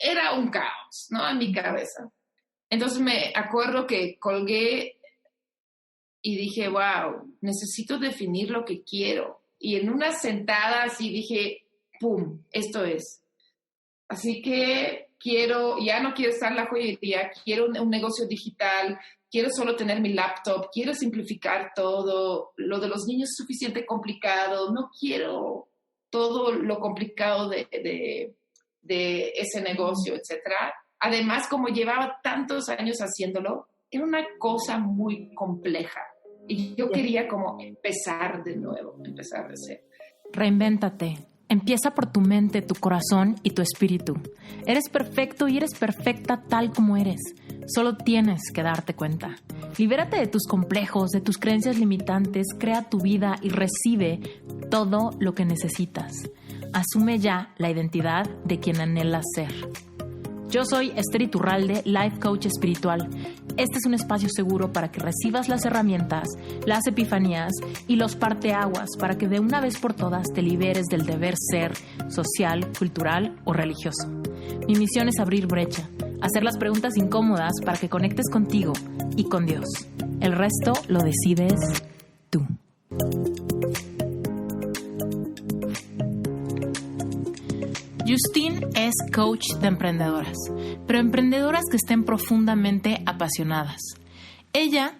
era un caos, ¿no? En mi cabeza. Entonces me acuerdo que colgué y dije, wow, necesito definir lo que quiero. Y en una sentada así dije, ¡pum!, esto es. Así que ya no quiero estar en la joyería, quiero un negocio digital, quiero solo tener mi laptop, quiero simplificar todo. Lo de los niños es suficiente complicado, no quiero todo lo complicado de ese negocio, etcétera. Además, como llevaba tantos años haciéndolo, era una cosa muy compleja. Y yo quería como empezar de nuevo, empezar de cero. Reinvéntate. Empieza por tu mente, tu corazón y tu espíritu. Eres perfecto y eres perfecta tal como eres. Solo tienes que darte cuenta. Libérate de tus complejos, de tus creencias limitantes, crea tu vida y recibe todo lo que necesitas. Asume ya la identidad de quien anhelas ser. Yo soy Esther Iturralde, Life Coach Espiritual. Este es un espacio seguro para que recibas las herramientas, las epifanías y los parteaguas para que de una vez por todas te liberes del deber ser social, cultural o religioso. Mi misión es abrir brecha, hacer las preguntas incómodas para que conectes contigo y con Dios. El resto lo decides tú. Justine es coach de emprendedoras, pero emprendedoras que estén profundamente apasionadas. Ella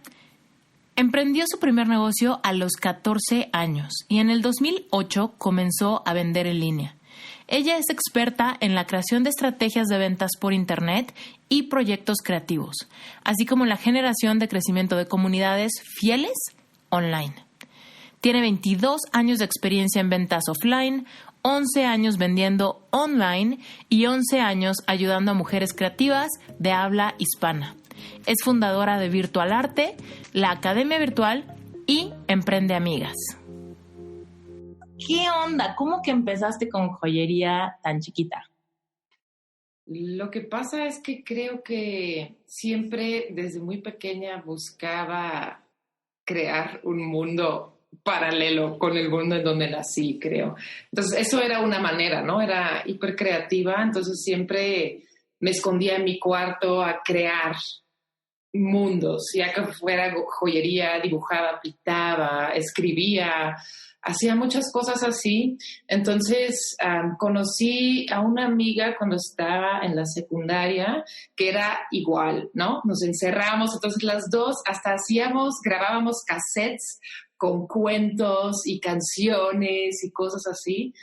emprendió su primer negocio a los 14 años y en el 2008 comenzó a vender en línea. Ella es experta en la creación de estrategias de ventas por Internet y proyectos creativos, así como la generación de crecimiento de comunidades fieles online. Tiene 22 años de experiencia en ventas offline, 11 años vendiendo online y 11 años ayudando a mujeres creativas de habla hispana. Es fundadora de Virtual Arte, la Academia Virtual y Emprende Amigas. ¿Qué onda? ¿Cómo que empezaste con joyería tan chiquita? Lo que pasa es que creo que siempre desde muy pequeña buscaba crear un mundo paralelo con el mundo en donde nací, creo. Entonces, eso era una manera, ¿no? Era hiper creativa, entonces siempre me escondía en mi cuarto a crear mundos, ya que fuera joyería, dibujaba, pintaba, escribía, hacía muchas cosas así. Entonces, conocí a una amiga cuando estaba en la secundaria que era igual, ¿no? Nos encerramos, entonces las dos hasta grabábamos cassettes con cuentos y canciones y cosas así.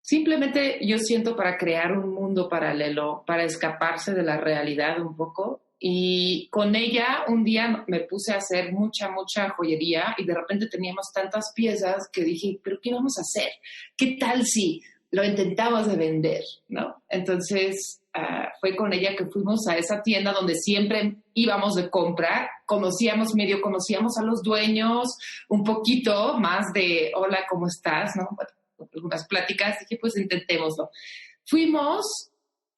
Simplemente yo siento para crear un mundo paralelo, para escaparse de la realidad un poco. Y con ella un día me puse a hacer mucha joyería y de repente teníamos tantas piezas que dije, ¿pero qué vamos a hacer? ¿Qué tal si lo intentamos de vender? ¿No? Entonces fue con ella que fuimos a esa tienda donde siempre íbamos de compra, conocíamos a los dueños, un poquito más de hola, ¿cómo estás? ¿No? Bueno, algunas pláticas, dije, pues intentémoslo. Fuimos.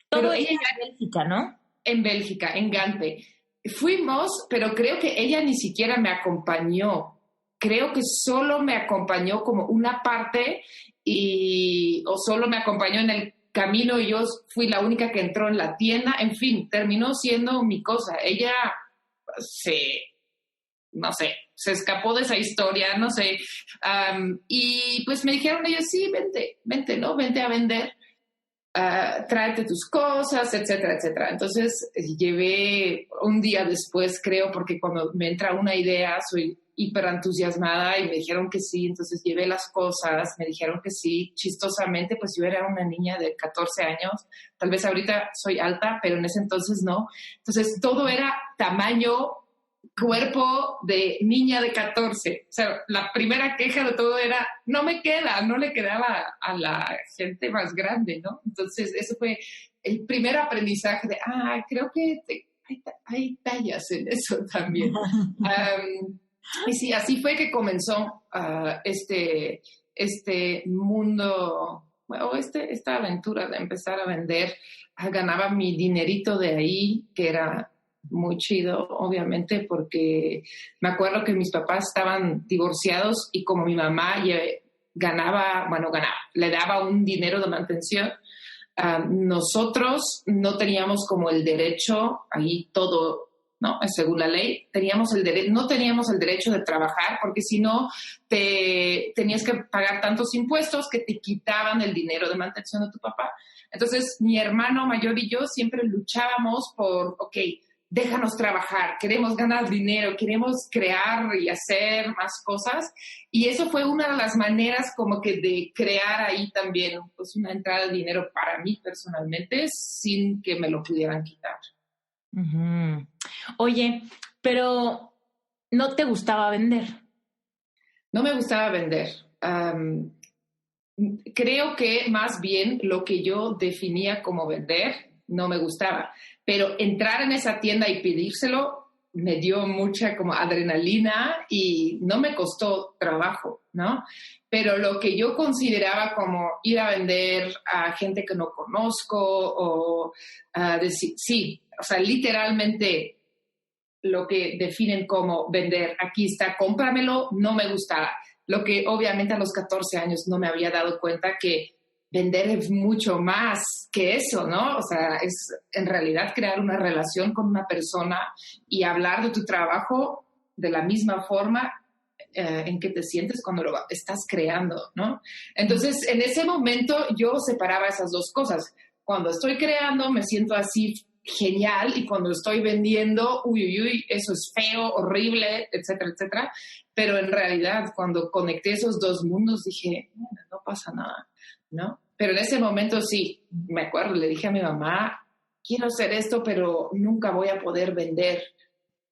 Todo ella en Bélgica, ¿no? En Bélgica, en Gante. Fuimos, pero creo que ella ni siquiera me acompañó. Creo que solo me acompañó como una parte o solo me acompañó en el camino y yo fui la única que entró en la tienda. En fin, terminó siendo mi cosa. Ella se escapó de esa historia, no sé. Y pues me dijeron ellos, sí, vente, ¿no? Vente a vender. Tráete tus cosas, etcétera, etcétera. Entonces llevé un día después, creo, porque cuando me entra una idea soy hiper entusiasmada y me dijeron que sí, entonces llevé las cosas, me dijeron que sí, chistosamente, pues yo era una niña de 14 años, tal vez ahorita soy alta, pero en ese entonces no. Entonces todo era tamaño cuerpo de niña de 14. O sea, la primera queja de todo era, no le quedaba a la gente más grande, ¿no? Entonces, eso fue el primer aprendizaje de, creo que hay tallas en eso también. Y sí, así fue que comenzó este mundo, bueno, esta aventura de empezar a vender. Ganaba mi dinerito de ahí, que era muy chido, obviamente, porque me acuerdo que mis papás estaban divorciados y como mi mamá le daba un dinero de mantención, nosotros no teníamos como el derecho, ahí todo, ¿no? Según la ley, no teníamos el derecho de trabajar porque si no tenías que pagar tantos impuestos que te quitaban el dinero de mantención de tu papá. Entonces, mi hermano mayor y yo siempre luchábamos por, ok, déjanos trabajar, queremos ganar dinero, queremos crear y hacer más cosas. Y eso fue una de las maneras como que de crear ahí también pues una entrada de dinero para mí personalmente sin que me lo pudieran quitar. Uh-huh. Oye, pero ¿no te gustaba vender? No me gustaba vender. Creo que más bien lo que yo definía como vender no me gustaba. Pero entrar en esa tienda y pedírselo me dio mucha como adrenalina y no me costó trabajo, ¿no? Pero lo que yo consideraba como ir a vender a gente que no conozco o decir, sí, o sea, literalmente lo que definen como vender, aquí está, cómpramelo, no me gustaba. Lo que obviamente a los 14 años no me había dado cuenta que vender es mucho más que eso, ¿no? O sea, es en realidad crear una relación con una persona y hablar de tu trabajo de la misma forma en que te sientes cuando lo estás creando, ¿no? Entonces, en ese momento yo separaba esas dos cosas. Cuando estoy creando me siento así genial y cuando estoy vendiendo, uy, eso es feo, horrible, etcétera, etcétera. Pero en realidad, cuando conecté esos dos mundos, dije, no pasa nada, ¿no? Pero en ese momento sí, me acuerdo, le dije a mi mamá, quiero hacer esto, pero nunca voy a poder vender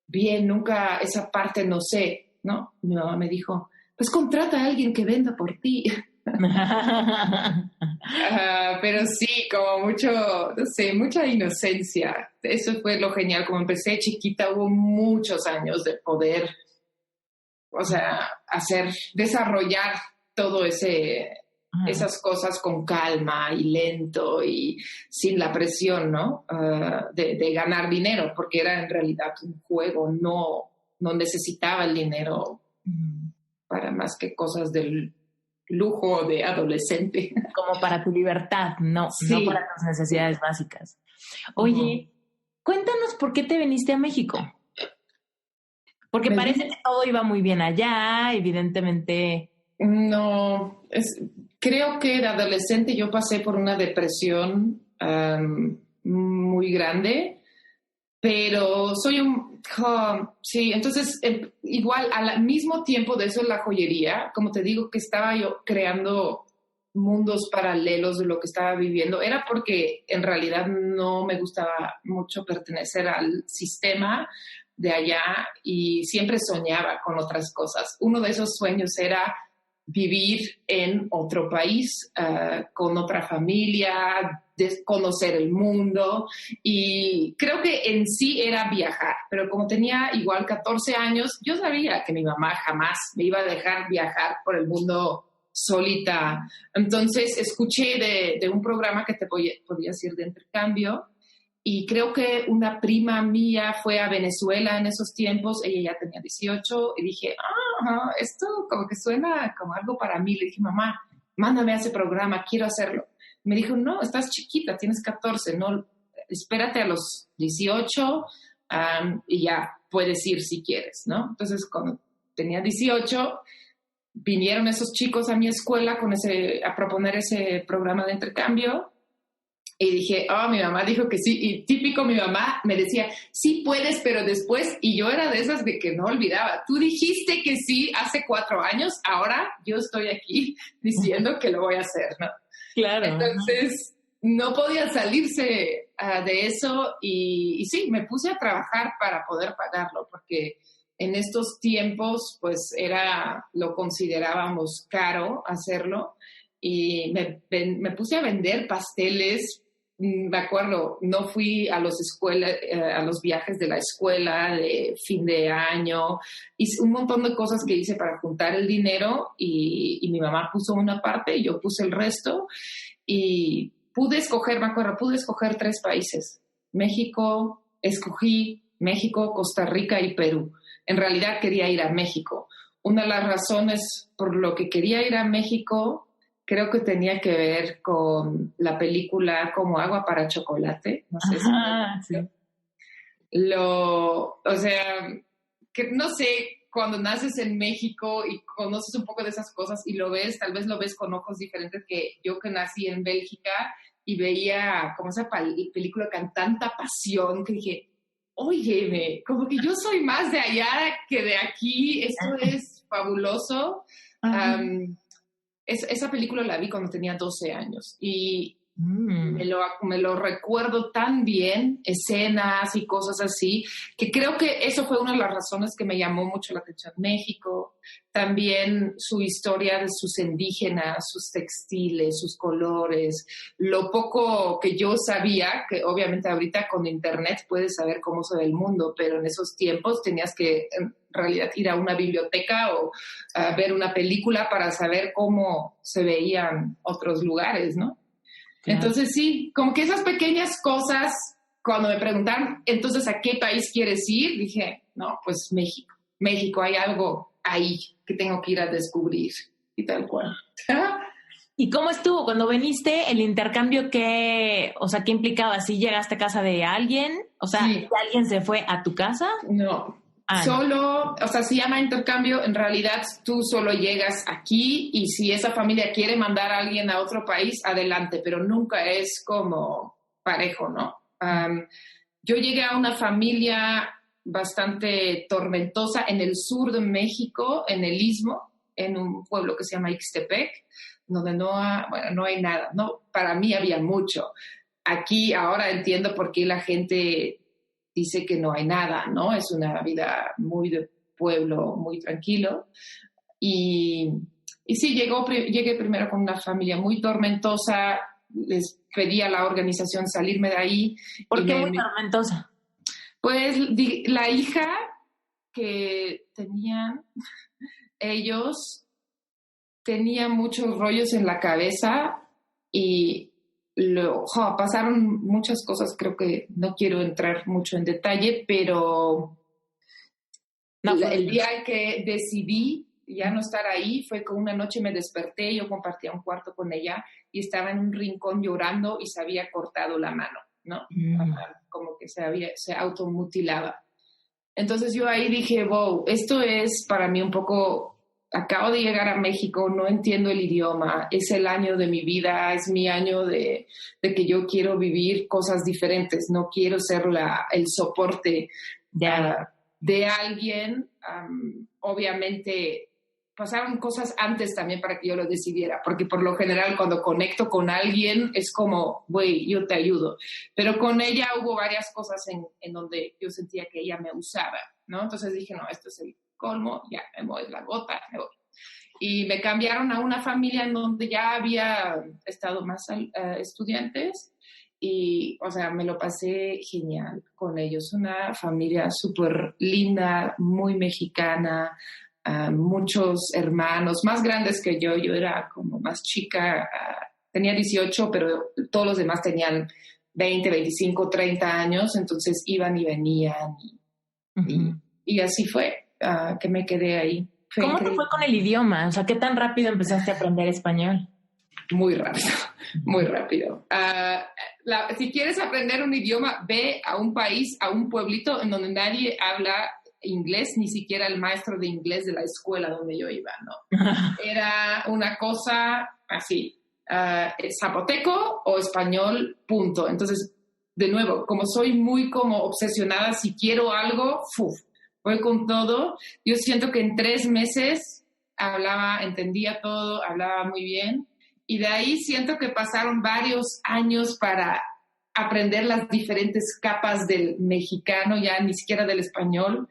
bien, nunca esa parte no sé, ¿no? Mi mamá me dijo, pues contrata a alguien que venda por ti. Pero sí, como mucho, no sé, mucha inocencia. Eso fue lo genial. Como empecé chiquita, hubo muchos años de poder, o sea, desarrollar todo esas cosas con calma y lento y sin la presión, ¿no? De ganar dinero, porque era en realidad un juego, no necesitaba el dinero para más que cosas del lujo de adolescente. Como para tu libertad, no para tus necesidades básicas. Oye, cuéntanos por qué te viniste a México. Porque parece que todo iba muy bien allá, evidentemente. No, creo que de adolescente yo pasé por una depresión muy grande, pero sí, entonces igual al mismo tiempo de eso en la joyería, como te digo que estaba yo creando mundos paralelos de lo que estaba viviendo, era porque en realidad no me gustaba mucho pertenecer al sistema de allá y siempre soñaba con otras cosas. Uno de esos sueños era vivir en otro país, con otra familia, conocer el mundo y creo que en sí era viajar, pero como tenía igual 14 años, yo sabía que mi mamá jamás me iba a dejar viajar por el mundo solita. Entonces escuché de un programa que te podías ir de intercambio y creo que una prima mía fue a Venezuela en esos tiempos, ella ya tenía 18 y dije, esto como que suena como algo para mí. Le dije, mamá, mándame a ese programa, quiero hacerlo. Me dijo, no, estás chiquita, tienes 14, no, espérate a los 18 y ya puedes ir si quieres, ¿no? Entonces, cuando tenía 18, vinieron esos chicos a mi escuela a proponer ese programa de intercambio y dije, mi mamá dijo que sí, y típico mi mamá me decía, sí puedes, pero después, y yo era de esas de que no olvidaba, tú dijiste que sí hace 4 años, ahora yo estoy aquí diciendo que lo voy a hacer, ¿no? Claro. Entonces, no podía salirse de eso y sí, me puse a trabajar para poder pagarlo, porque en estos tiempos, pues lo considerábamos caro hacerlo y me puse a vender pasteles. Me acuerdo, no fui a los viajes de la escuela de fin de año, hice un montón de cosas que hice para juntar el dinero y mi mamá puso una parte y yo puse el resto y pude escoger 3 países. Escogí México, Costa Rica y Perú. En realidad quería ir a México. Una de las razones por lo que quería ir a México creo que tenía que ver con la película Como agua para chocolate. No sé sí. O sea, que no sé, cuando naces en México y conoces un poco de esas cosas y lo ves, tal vez lo ves con ojos diferentes que yo que nací en Bélgica y veía como esa película con tanta pasión que dije, óyeme, como que yo soy más de allá que de aquí, esto es fabuloso. Esa película la vi cuando tenía 12 años y me lo recuerdo tan bien, escenas y cosas así, que creo que eso fue una de las razones que me llamó mucho la atención México. También su historia de sus indígenas, sus textiles, sus colores, lo poco que yo sabía, que obviamente ahorita con internet puedes saber cómo se ve el mundo, pero en esos tiempos tenías que en realidad ir a una biblioteca o a ver una película para saber cómo se veían otros lugares, ¿no? Claro. Entonces sí, como que esas pequeñas cosas, cuando me preguntaron, entonces, ¿a qué país quieres ir? Dije, no, pues México. México, hay algo ahí que tengo que ir a descubrir y tal cual. ¿Y cómo estuvo cuando viniste el intercambio? ¿Qué implicaba? ¿Si llegaste a casa de alguien? O sea, sí. ¿Alguien se fue a tu casa? No. Solo, o sea, se llama intercambio, en realidad tú solo llegas aquí y si esa familia quiere mandar a alguien a otro país, adelante, pero nunca es como parejo, ¿no? Yo llegué a una familia bastante tormentosa en el sur de México, en el Istmo, en un pueblo que se llama Ixtepec, donde no hay nada, ¿no? Para mí había mucho. Aquí ahora entiendo por qué la gente dice que no hay nada, ¿no? Es una vida muy de pueblo, muy tranquilo. Y sí, llegué primero con una familia muy tormentosa, les pedí a la organización salirme de ahí. ¿Por qué muy tormentosa? Pues la hija que tenían ellos tenía muchos rollos en la cabeza y pasaron muchas cosas, creo que no quiero entrar mucho en detalle, pero el día en que decidí ya no estar ahí fue que una noche me desperté, yo compartía un cuarto con ella y estaba en un rincón llorando y se había cortado la mano, ¿no? Como que se automutilaba. Entonces yo ahí dije, wow, esto es para mí un poco... Acabo de llegar a México, no entiendo el idioma, es el año de mi vida, es mi año de que yo quiero vivir cosas diferentes, no quiero ser el soporte de alguien. Obviamente pasaron cosas antes también para que yo lo decidiera, porque por lo general cuando conecto con alguien es como, güey, yo te ayudo. Pero con ella hubo varias cosas en donde yo sentía que ella me usaba, ¿no? Entonces dije, no, esto es el colmo, ya me voy, la gota, me voy. Y me cambiaron a una familia en donde ya había estado más estudiantes y, o sea, me lo pasé genial con ellos. Una familia súper linda, muy mexicana, muchos hermanos, más grandes que yo era como más chica, tenía 18, pero todos los demás tenían 20, 25, 30 años, entonces iban y venían y así fue. Que me quedé ahí. ¿Cómo te fue con el idioma? O sea, ¿qué tan rápido empezaste a aprender español? Muy rápido, muy rápido. Si quieres aprender un idioma, ve a un país, a un pueblito en donde nadie habla inglés, ni siquiera el maestro de inglés de la escuela donde yo iba, ¿no? Era una cosa así, zapoteco o español, punto. Entonces, de nuevo, como soy muy como obsesionada, si quiero algo, voy con todo. Yo siento que en 3 meses entendía todo, hablaba muy bien. Y de ahí siento que pasaron varios años para aprender las diferentes capas del mexicano, ya ni siquiera del español.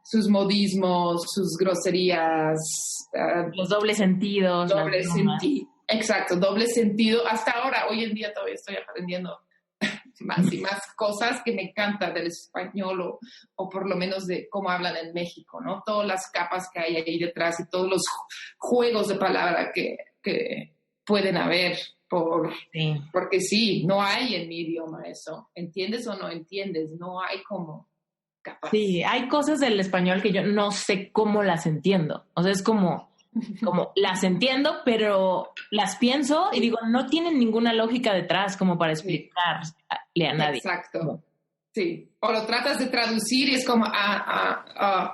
Sus modismos, sus groserías. Los dobles sentidos. Exacto, doble sentido. Hasta ahora, hoy en día todavía estoy aprendiendo más y más cosas que me encantan del español o por lo menos de cómo hablan en México, ¿no? Todas las capas que hay ahí detrás y todos los juegos de palabra que pueden haber porque sí, no hay en mi idioma eso. ¿Entiendes o no entiendes? No hay como capas. Sí, hay cosas del español que yo no sé cómo las entiendo. O sea, es como como las entiendo, pero las pienso y digo, no tienen ninguna lógica detrás como para explicarle a nadie. Exacto. Sí. O lo tratas de traducir y es como,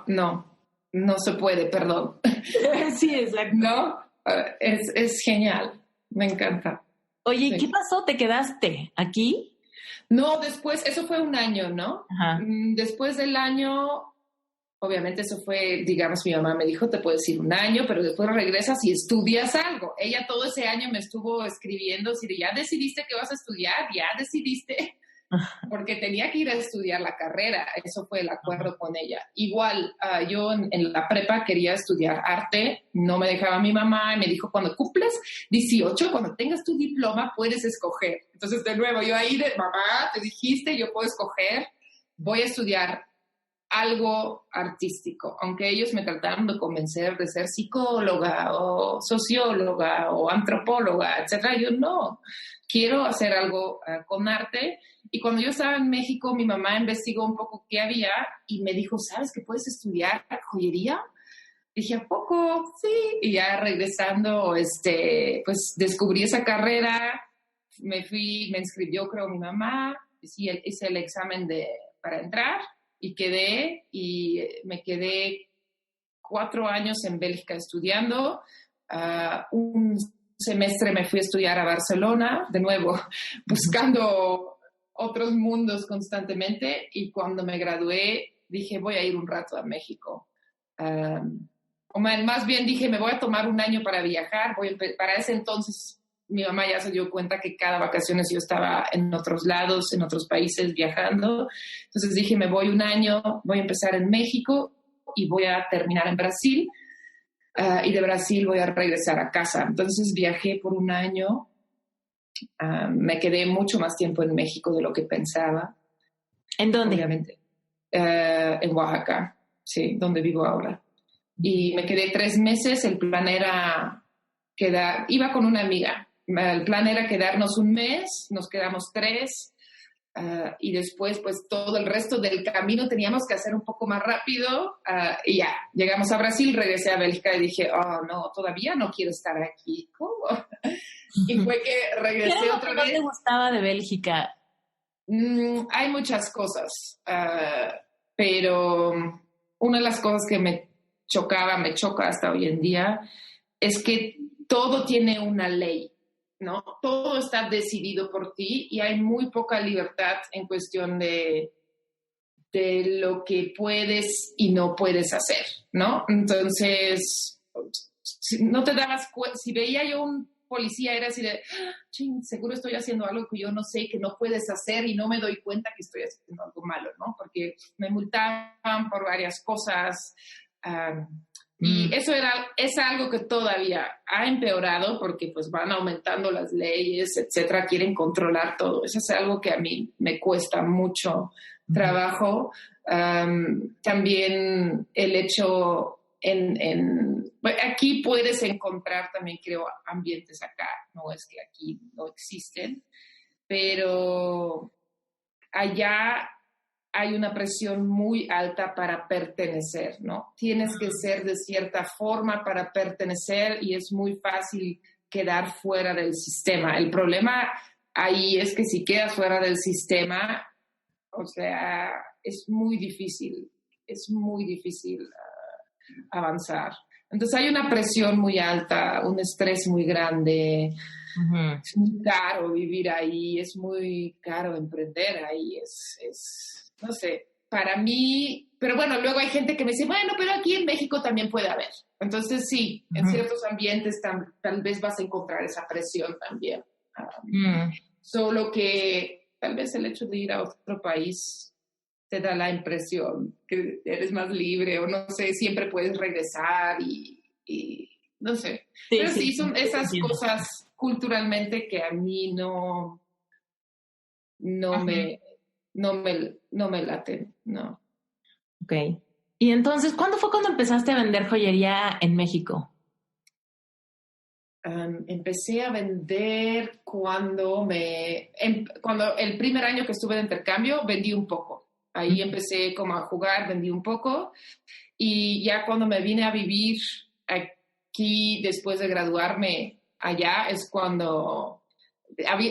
no se puede, perdón. Sí, exacto. ¿No? Es genial. Me encanta. Oye, Sí. ¿qué pasó? ¿Te quedaste aquí? No, después, eso fue un año, ¿no? Ajá. Después del año, obviamente eso fue, digamos, mi mamá me dijo, te puedes ir un año, pero después regresas y estudias algo. Ella todo ese año me estuvo escribiendo, si ya decidiste que vas a estudiar, ya decidiste, porque tenía que ir a estudiar la carrera. Eso fue el acuerdo con ella. Igual, yo en la prepa quería estudiar arte, no me dejaba mi mamá, y me dijo, cuando cumples 18, cuando tengas tu diploma, puedes escoger. Entonces, de nuevo, yo ahí de, mamá, te dijiste, yo puedo escoger, voy a estudiar algo artístico, aunque ellos me trataron de convencer de ser psicóloga o socióloga o antropóloga, etcétera. Yo no, quiero hacer algo con arte. Y cuando yo estaba en México, mi mamá investigó un poco qué había y me dijo, ¿sabes que puedes estudiar joyería? Dije, ¿a poco? Sí. Y ya regresando, pues descubrí esa carrera, me inscribió, creo, mi mamá, hice el examen para entrar y me quedé 4 años en Bélgica estudiando. Un semestre me fui a estudiar a Barcelona, de nuevo, buscando otros mundos constantemente, y cuando me gradué dije, voy a ir un rato a México. O más bien dije, me voy a tomar un año para viajar. Para ese entonces mi mamá ya se dio cuenta que cada vacaciones yo estaba en otros lados, en otros países viajando. Entonces dije, me voy un año, voy a empezar en México y voy a terminar en Brasil. Y de Brasil voy a regresar a casa. Entonces viajé por un año. Me quedé mucho más tiempo en México de lo que pensaba. ¿En dónde? Obviamente. En Oaxaca, sí, donde vivo ahora. Y me quedé 3 meses. El plan era iba con una amiga. El plan era quedarnos un mes, nos quedamos 3. Y después, pues todo el resto del camino teníamos que hacer un poco más rápido. Y ya, llegamos a Brasil, regresé a Bélgica y dije, oh, no, todavía no quiero estar aquí. ¿Cómo? Y fue que regresé ¿Qué era lo otra que vez. más te gustaba de Bélgica? Hay muchas cosas, pero una de las cosas que me choca hasta hoy en día, es que todo tiene una ley, ¿no? Todo está decidido por ti y hay muy poca libertad en cuestión de lo que puedes y no puedes hacer, ¿no? Entonces, si no te dabas cuenta, si veía yo un policía, era así de, seguro estoy haciendo algo que yo no sé, que no puedes hacer, y no me doy cuenta que estoy haciendo algo malo, ¿no? Porque me multaban por varias cosas. Y eso es algo que todavía ha empeorado, porque pues van aumentando las leyes, etcétera, quieren controlar todo. Eso es algo que a mí me cuesta mucho trabajo. También el hecho aquí puedes encontrar también, creo, ambientes acá, no es que aquí no existen, pero allá hay una presión muy alta para pertenecer, ¿no? Tienes que ser de cierta forma para pertenecer y es muy fácil quedar fuera del sistema. El problema ahí es que si quedas fuera del sistema, o sea, es muy difícil avanzar. Entonces hay una presión muy alta, un estrés muy grande. Uh-huh. Es muy caro vivir ahí, es muy caro emprender ahí, no sé, para mí, pero bueno, luego hay gente que me dice, bueno, pero aquí en México también puede haber. Entonces sí, en ciertos ambientes tal vez vas a encontrar esa presión también. Solo que tal vez el hecho de ir a otro país te da la impresión que eres más libre, o no sé, siempre puedes regresar y no sé. Sí, pero sí, son esas cosas culturalmente que a mí no me laten, no. Ok. Y entonces, ¿cuándo fue cuando empezaste a vender joyería en México? Empecé a vender cuando el primer año que estuve de intercambio, vendí un poco. Ahí empecé como a jugar, vendí un poco. Y ya cuando me vine a vivir aquí, después de graduarme allá, es cuando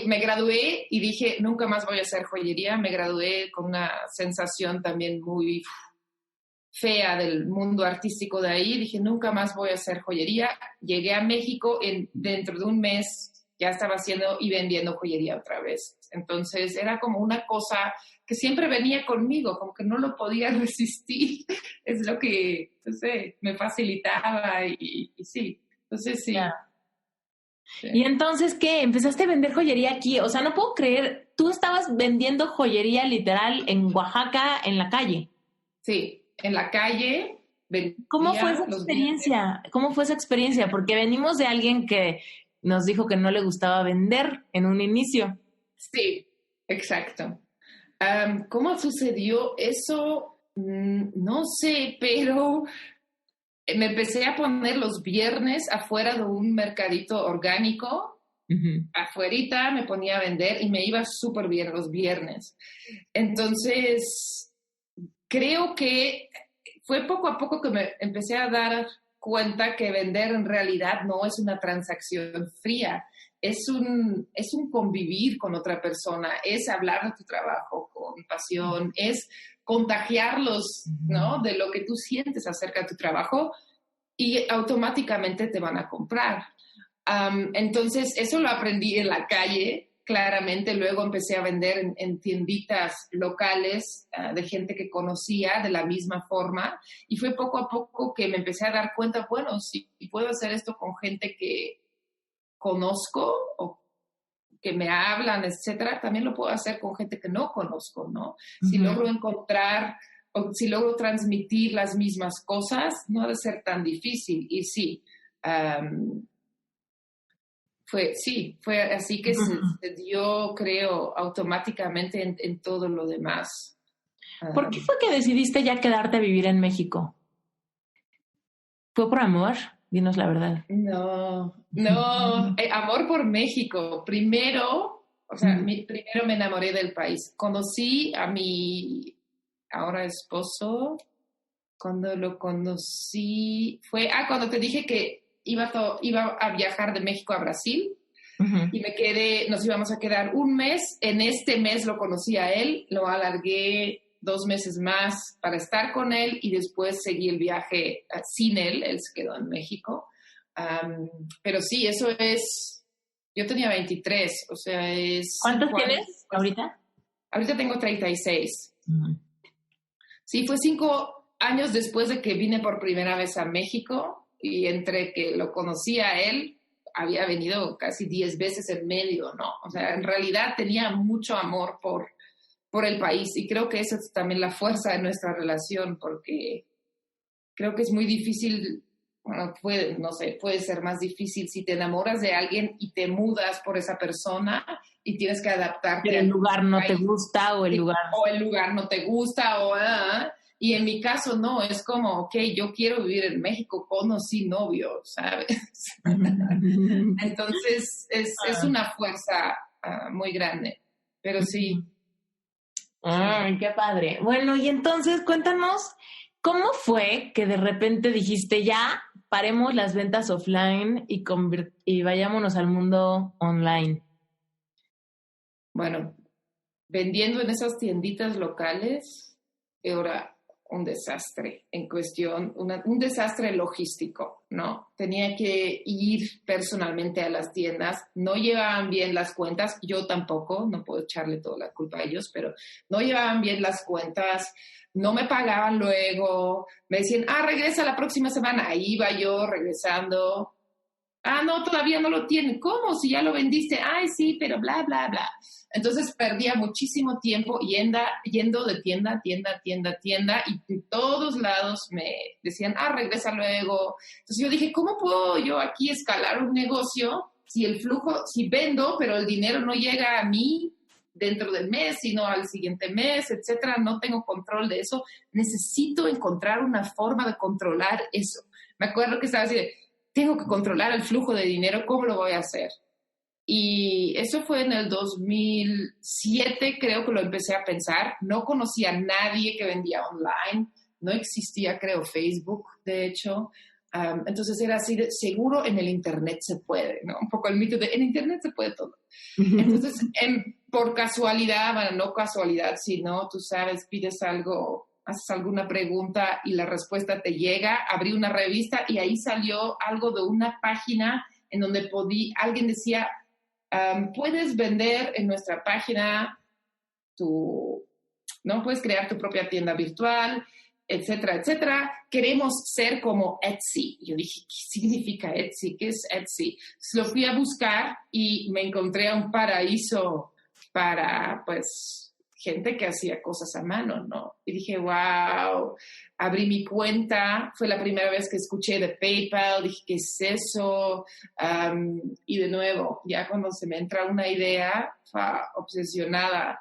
me gradué y dije, nunca más voy a hacer joyería. Me gradué con una sensación también muy fea del mundo artístico de ahí. Dije, nunca más voy a hacer joyería. Llegué a México, dentro de un mes ya estaba haciendo y vendiendo joyería otra vez. Entonces era como una cosa que siempre venía conmigo, como que no lo podía resistir. Es lo que, no sé, me facilitaba y sí. Entonces sí. Yeah. Sí. Y entonces, ¿qué? ¿Empezaste a vender joyería aquí? O sea, no puedo creer, tú estabas vendiendo joyería literal en Oaxaca, en la calle. Sí, en la calle. ¿Cómo fue esa experiencia? ¿Cómo fue esa experiencia? Porque venimos de alguien que nos dijo que no le gustaba vender en un inicio. Sí, exacto. ¿Cómo sucedió eso? No sé, pero me empecé a poner los viernes afuera de un mercadito orgánico. Uh-huh. Afuerita me ponía a vender y me iba súper bien los viernes. Entonces, creo que fue poco a poco que me empecé a dar cuenta que vender en realidad no es una transacción fría, es un convivir con otra persona, es hablar de tu trabajo con pasión, es contagiarlos, ¿no?, de lo que tú sientes acerca de tu trabajo y automáticamente te van a comprar. Entonces, eso lo aprendí en la calle, claramente. Luego empecé a vender en tienditas locales de gente que conocía de la misma forma y fue poco a poco que me empecé a dar cuenta, bueno, si puedo hacer esto con gente que conozco o que me hablan, etcétera, también lo puedo hacer con gente que no conozco, ¿no? Uh-huh. Si logro encontrar o si logro transmitir las mismas cosas, no ha de ser tan difícil. Y sí, fue así que se dio, creo, automáticamente en todo lo demás. ¿Por qué fue que decidiste ya quedarte a vivir en México? ¿Fue por amor? Dinos la verdad. No, amor por México. Primero me enamoré del país. Conocí a mi ahora esposo. Cuando lo conocí, cuando te dije que iba a viajar de México a Brasil. Uh-huh. Y nos íbamos a quedar un mes. En este mes lo conocí a él, lo alargué 2 meses más para estar con él y después seguí el viaje sin él se quedó en México. Pero sí, eso es, yo tenía 23, o sea, es... ¿Cuántos tienes ahorita? Ahorita tengo 36. Uh-huh. Sí, fue 5 años después de que vine por primera vez a México y entre que lo conocí a él, había venido casi 10 veces en medio, ¿no? O sea, en realidad tenía mucho amor por el país y creo que esa es también la fuerza de nuestra relación, porque creo que es muy difícil, bueno, puede ser más difícil si te enamoras de alguien y te mudas por esa persona y tienes que adaptarte. Pero el lugar no te gusta o el lugar no te gusta y en mi caso no, es como, ok, yo quiero vivir en México con o sin novio, ¿sabes? Entonces es una fuerza muy grande, pero sí. Ay, qué padre. Bueno, y entonces cuéntanos, ¿cómo fue que de repente dijiste ya paremos las ventas offline y vayámonos al mundo online? Bueno, vendiendo en esas tienditas locales era un desastre en cuestión, un desastre logístico, ¿no? Tenía que ir personalmente a las tiendas, no llevaban bien las cuentas, yo tampoco, no puedo echarle toda la culpa a ellos, pero no llevaban bien las cuentas, no me pagaban luego, me decían, regresa la próxima semana, ahí iba yo regresando, no, todavía no lo tienen, ¿cómo? Si ya lo vendiste, sí, pero bla, bla, bla. Entonces perdía muchísimo tiempo yendo de tienda a tienda y de todos lados me decían, regresa luego. Entonces yo dije, ¿cómo puedo yo aquí escalar un negocio si vendo, pero el dinero no llega a mí dentro del mes, sino al siguiente mes, etcétera? No tengo control de eso. Necesito encontrar una forma de controlar eso. Me acuerdo que estaba así de, tengo que controlar el flujo de dinero, ¿cómo lo voy a hacer? Y eso fue en el 2007, creo que lo empecé a pensar. No conocía a nadie que vendía online, no existía, creo, Facebook, de hecho. Entonces era así de, seguro en el Internet se puede, ¿no? Un poco el mito de, en Internet se puede todo. Entonces, por casualidad, bueno, no casualidad, sino, tú sabes, pides algo, haces alguna pregunta y la respuesta te llega, abrí una revista y ahí salió algo de una página en donde alguien decía, puedes vender en nuestra página ¿no? Puedes crear tu propia tienda virtual, etcétera, etcétera. Queremos ser como Etsy. Yo dije, ¿qué significa Etsy? ¿Qué es Etsy? Entonces lo fui a buscar y me encontré a un paraíso para, pues, gente que hacía cosas a mano, ¿no? Y dije, wow, abrí mi cuenta. Fue la primera vez que escuché de PayPal. Dije, ¿qué es eso? Y de nuevo, ya cuando se me entra una idea, obsesionada,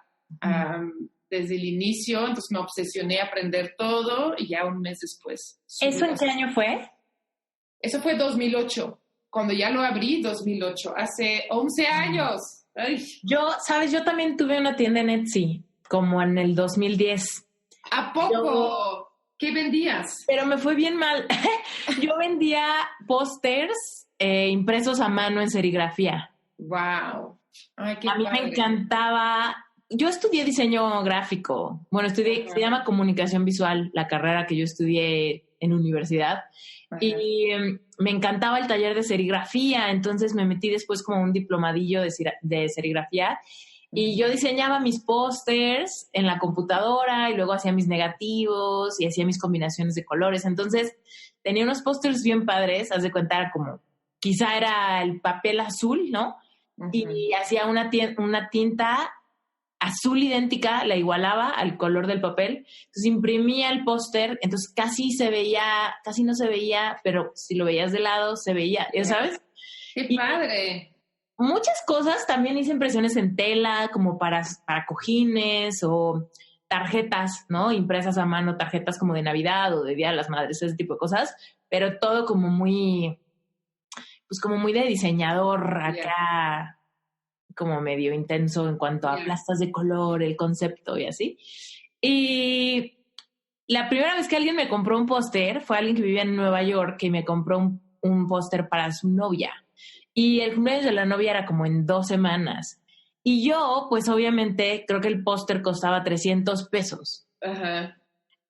desde el inicio, entonces me obsesioné a aprender todo y ya un mes después. ¿Eso en qué año fue? Eso fue 2008, cuando ya lo abrí, 2008, hace 11 años. Ay. Yo también tuve una tienda en Etsy, como en el 2010. ¿A poco? ¿Qué vendías? Pero me fue bien mal. Yo vendía pósters impresos a mano en serigrafía. Wow. Ay, qué a mí padre. Me encantaba. Yo estudié diseño gráfico. Bueno, se llama comunicación visual, la carrera que yo estudié en universidad. Ajá. Y me encantaba el taller de serigrafía, entonces me metí después como un diplomadillo de serigrafía. Y yo diseñaba mis pósters en la computadora y luego hacía mis negativos y hacía mis combinaciones de colores. Entonces tenía unos pósters bien padres, haz de cuenta, como quizá era el papel azul, ¿no? Uh-huh. Y hacía una tinta azul idéntica, la igualaba al color del papel. Entonces imprimía el póster, entonces casi no se veía, pero si lo veías de lado se veía, ¿ya sabes? ¡Qué padre! Muchas cosas, también hice impresiones en tela, como para cojines o tarjetas, ¿no? Impresas a mano, tarjetas como de Navidad o de Día de las Madres, ese tipo de cosas, pero todo como muy, pues como muy de diseñador acá, como medio intenso en cuanto a plastas de color, el concepto y así. Y la primera vez que alguien me compró un póster fue alguien que vivía en Nueva York y me compró un póster para su novia. Y el cumpleaños de la novia era como en 2 semanas. Y yo, pues obviamente, creo que el póster costaba $300. Ajá.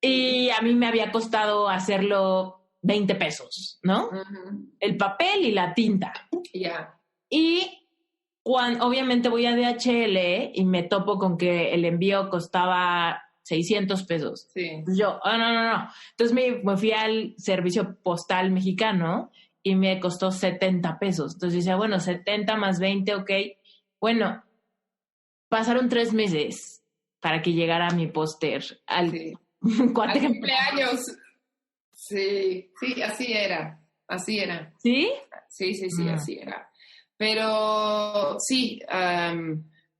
Y a mí me había costado hacerlo $20, ¿no? Uh-huh. El papel y la tinta. Ya. Yeah. Y obviamente voy a DHL y me topo con que el envío costaba $600. Sí. Yo, no. Entonces me fui al servicio postal mexicano y me costó $70. Entonces decía, bueno, 70 más 20, ok. Bueno, pasaron 3 meses para que llegara mi póster al cumpleaños. Sí, así era. ¿Sí? Sí, así era. Pero sí,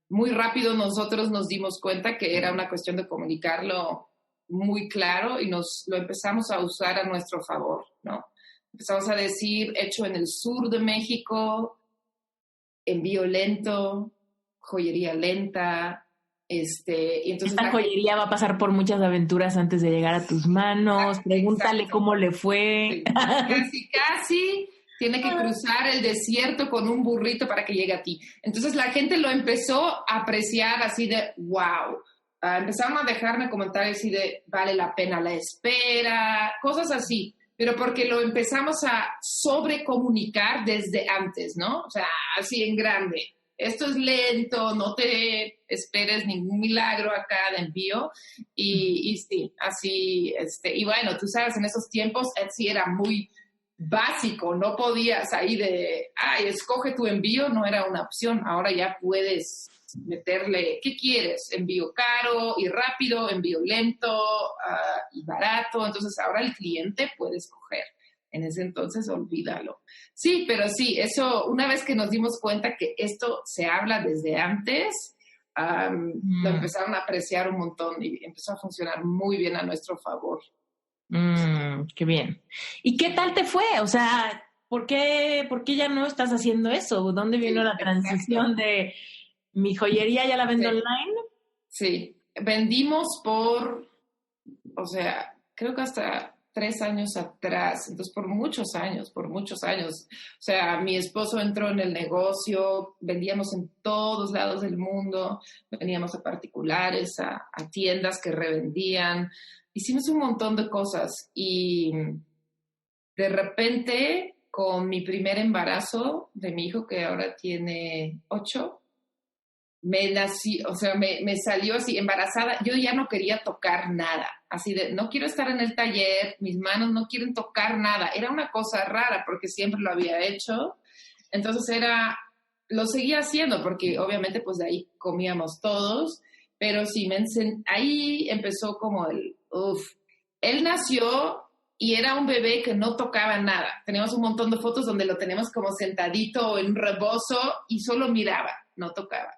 muy rápido nosotros nos dimos cuenta que era una cuestión de comunicarlo muy claro y lo empezamos a usar a nuestro favor, ¿no? Empezamos a decir, hecho en el sur de México, envío lento, joyería lenta, y entonces esta joyería va a pasar por muchas aventuras antes de llegar a tus manos. Pregúntale cómo le fue. Sí, casi tiene que cruzar el desierto con un burrito para que llegue a ti. Entonces la gente lo empezó a apreciar así de wow. Empezaron a dejarme comentarios así de vale la pena la espera, cosas así. Pero porque lo empezamos a sobrecomunicar desde antes, ¿no? O sea, así en grande. Esto es lento, no te esperes ningún milagro acá de envío. Y sí, así, y bueno, tú sabes, en esos tiempos Etsy era muy básico, no podías ahí escoge tu envío, no era una opción. Ahora ya puedes meterle, ¿qué quieres? Envío caro y rápido, envío lento y barato. Entonces ahora el cliente puede escoger. En ese entonces, olvídalo. Sí, pero sí, eso, una vez que nos dimos cuenta que esto se habla desde antes, lo empezaron a apreciar un montón y empezó a funcionar muy bien a nuestro favor. Qué bien. ¿Y qué tal te fue? O sea, ¿por qué ya no estás haciendo eso? ¿Dónde vino la transición de mi joyería ya la vendo online? Sí, vendimos creo que hasta 3 años atrás, entonces por muchos años. O sea, mi esposo entró en el negocio, vendíamos en todos lados del mundo, veníamos a particulares, a tiendas que revendían, hicimos un montón de cosas y de repente con mi primer embarazo de mi hijo, que ahora tiene 8, me salió así embarazada, yo ya no quería tocar nada, así de, no quiero estar en el taller, mis manos no quieren tocar nada, era una cosa rara porque siempre lo había hecho, entonces lo seguía haciendo porque obviamente pues de ahí comíamos todos, pero sí, ahí empezó como él nació y era un bebé que no tocaba nada, tenemos un montón de fotos donde lo tenemos como sentadito en un rebozo y solo miraba, no tocaba.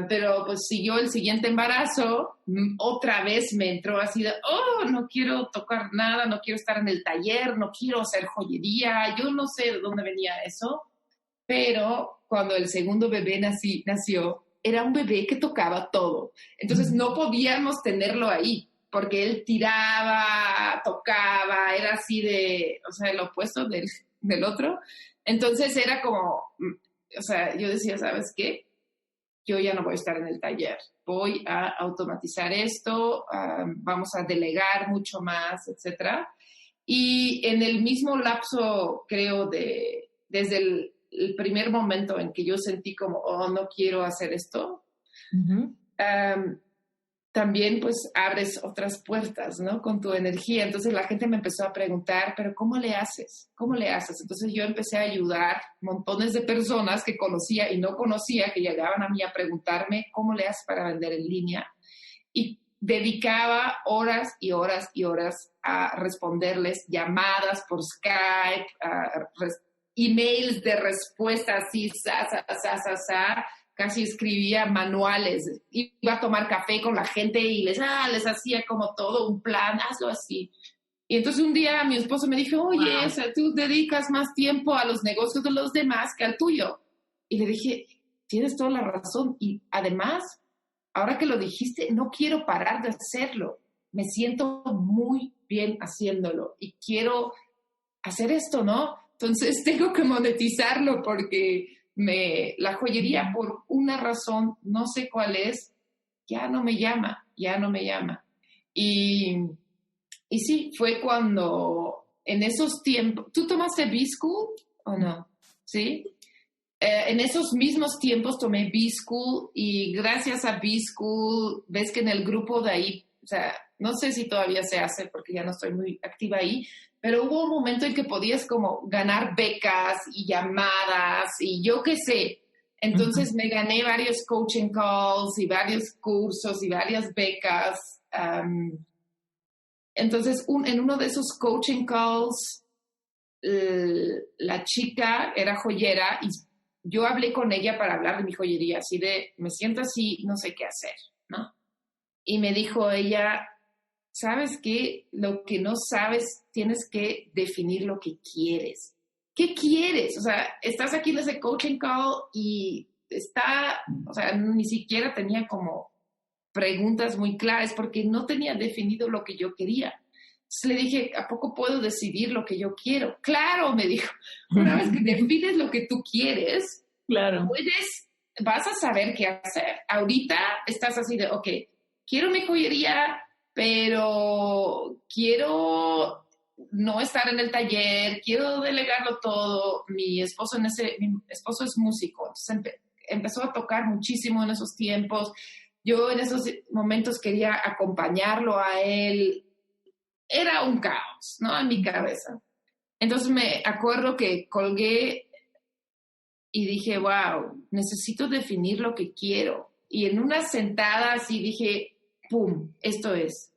Pero pues siguió el siguiente embarazo, otra vez me entró así de, no quiero tocar nada, no quiero estar en el taller, no quiero hacer joyería, yo no sé de dónde venía eso, pero cuando el segundo bebé nació, era un bebé que tocaba todo, entonces no podíamos tenerlo ahí, porque él tiraba, tocaba, era así de, o sea, el opuesto del otro, entonces era como, o sea, yo decía, ¿sabes qué? Yo ya no voy a estar en el taller, voy a automatizar esto, vamos a delegar mucho más, etcétera. Y en el mismo lapso, creo, desde el primer momento en que yo sentí como, no quiero hacer esto, también pues abres otras puertas, ¿no? Con tu energía. Entonces la gente me empezó a preguntar, ¿pero cómo le haces? ¿Cómo le haces? Entonces yo empecé a ayudar montones de personas que conocía y no conocía, que llegaban a mí a preguntarme, ¿cómo le haces para vender en línea? Y dedicaba horas y horas y horas a responderles llamadas por Skype, emails de respuesta así, casi escribía manuales, iba a tomar café con la gente y les hacía como todo un plan, hazlo así. Y entonces un día mi esposo me dijo, oye, wow, o sea, tú dedicas más tiempo a los negocios de los demás que al tuyo. Y le dije, tienes toda la razón. Y además, ahora que lo dijiste, no quiero parar de hacerlo. Me siento muy bien haciéndolo y quiero hacer esto, ¿no? Entonces tengo que monetizarlo porque la joyería, por una razón, no sé cuál es, ya no me llama. Y sí, fue cuando en esos tiempos, ¿tú tomaste B-School o no? ¿Sí? En esos mismos tiempos tomé B-School y gracias a B-School, ves que en el grupo de ahí, o sea, no sé si todavía se hace porque ya no estoy muy activa ahí, pero hubo un momento en que podías como ganar becas y llamadas y yo qué sé. Entonces me gané varios coaching calls y varios cursos y varias becas. Entonces en uno de esos coaching calls, la chica era joyera y yo hablé con ella para hablar de mi joyería, así de, me siento así, no sé qué hacer, ¿no? Y me dijo ella, ¿sabes qué? Lo que no sabes, tienes que definir lo que quieres. ¿Qué quieres? O sea, estás aquí en ese coaching call y o sea, ni siquiera tenía como preguntas muy claras porque no tenía definido lo que yo quería. Entonces le dije, ¿a poco puedo decidir lo que yo quiero? Claro, me dijo, una vez que defines lo que tú quieres, claro, vas a saber qué hacer. Ahorita estás así de, ok, quiero mi joyería, pero quiero no estar en el taller, quiero delegarlo todo. Mi esposo es músico, entonces empezó a tocar muchísimo en esos tiempos. Yo en esos momentos quería acompañarlo a él. Era un caos, ¿no? En mi cabeza. Entonces me acuerdo que colgué y dije, wow, necesito definir lo que quiero. Y en una sentada así dije, ¡pum!, esto es.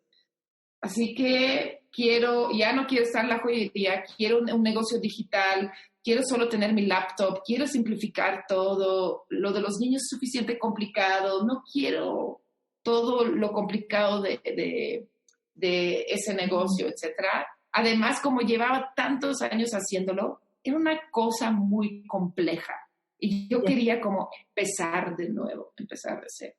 Así que ya no quiero estar en la joyería, quiero un negocio digital, quiero solo tener mi laptop, quiero simplificar todo. Lo de los niños es suficiente complicado, no quiero todo lo complicado de ese negocio, etcétera. Además, como llevaba tantos años haciéndolo, era una cosa muy compleja. Y yo quería como empezar de nuevo, empezar de cero.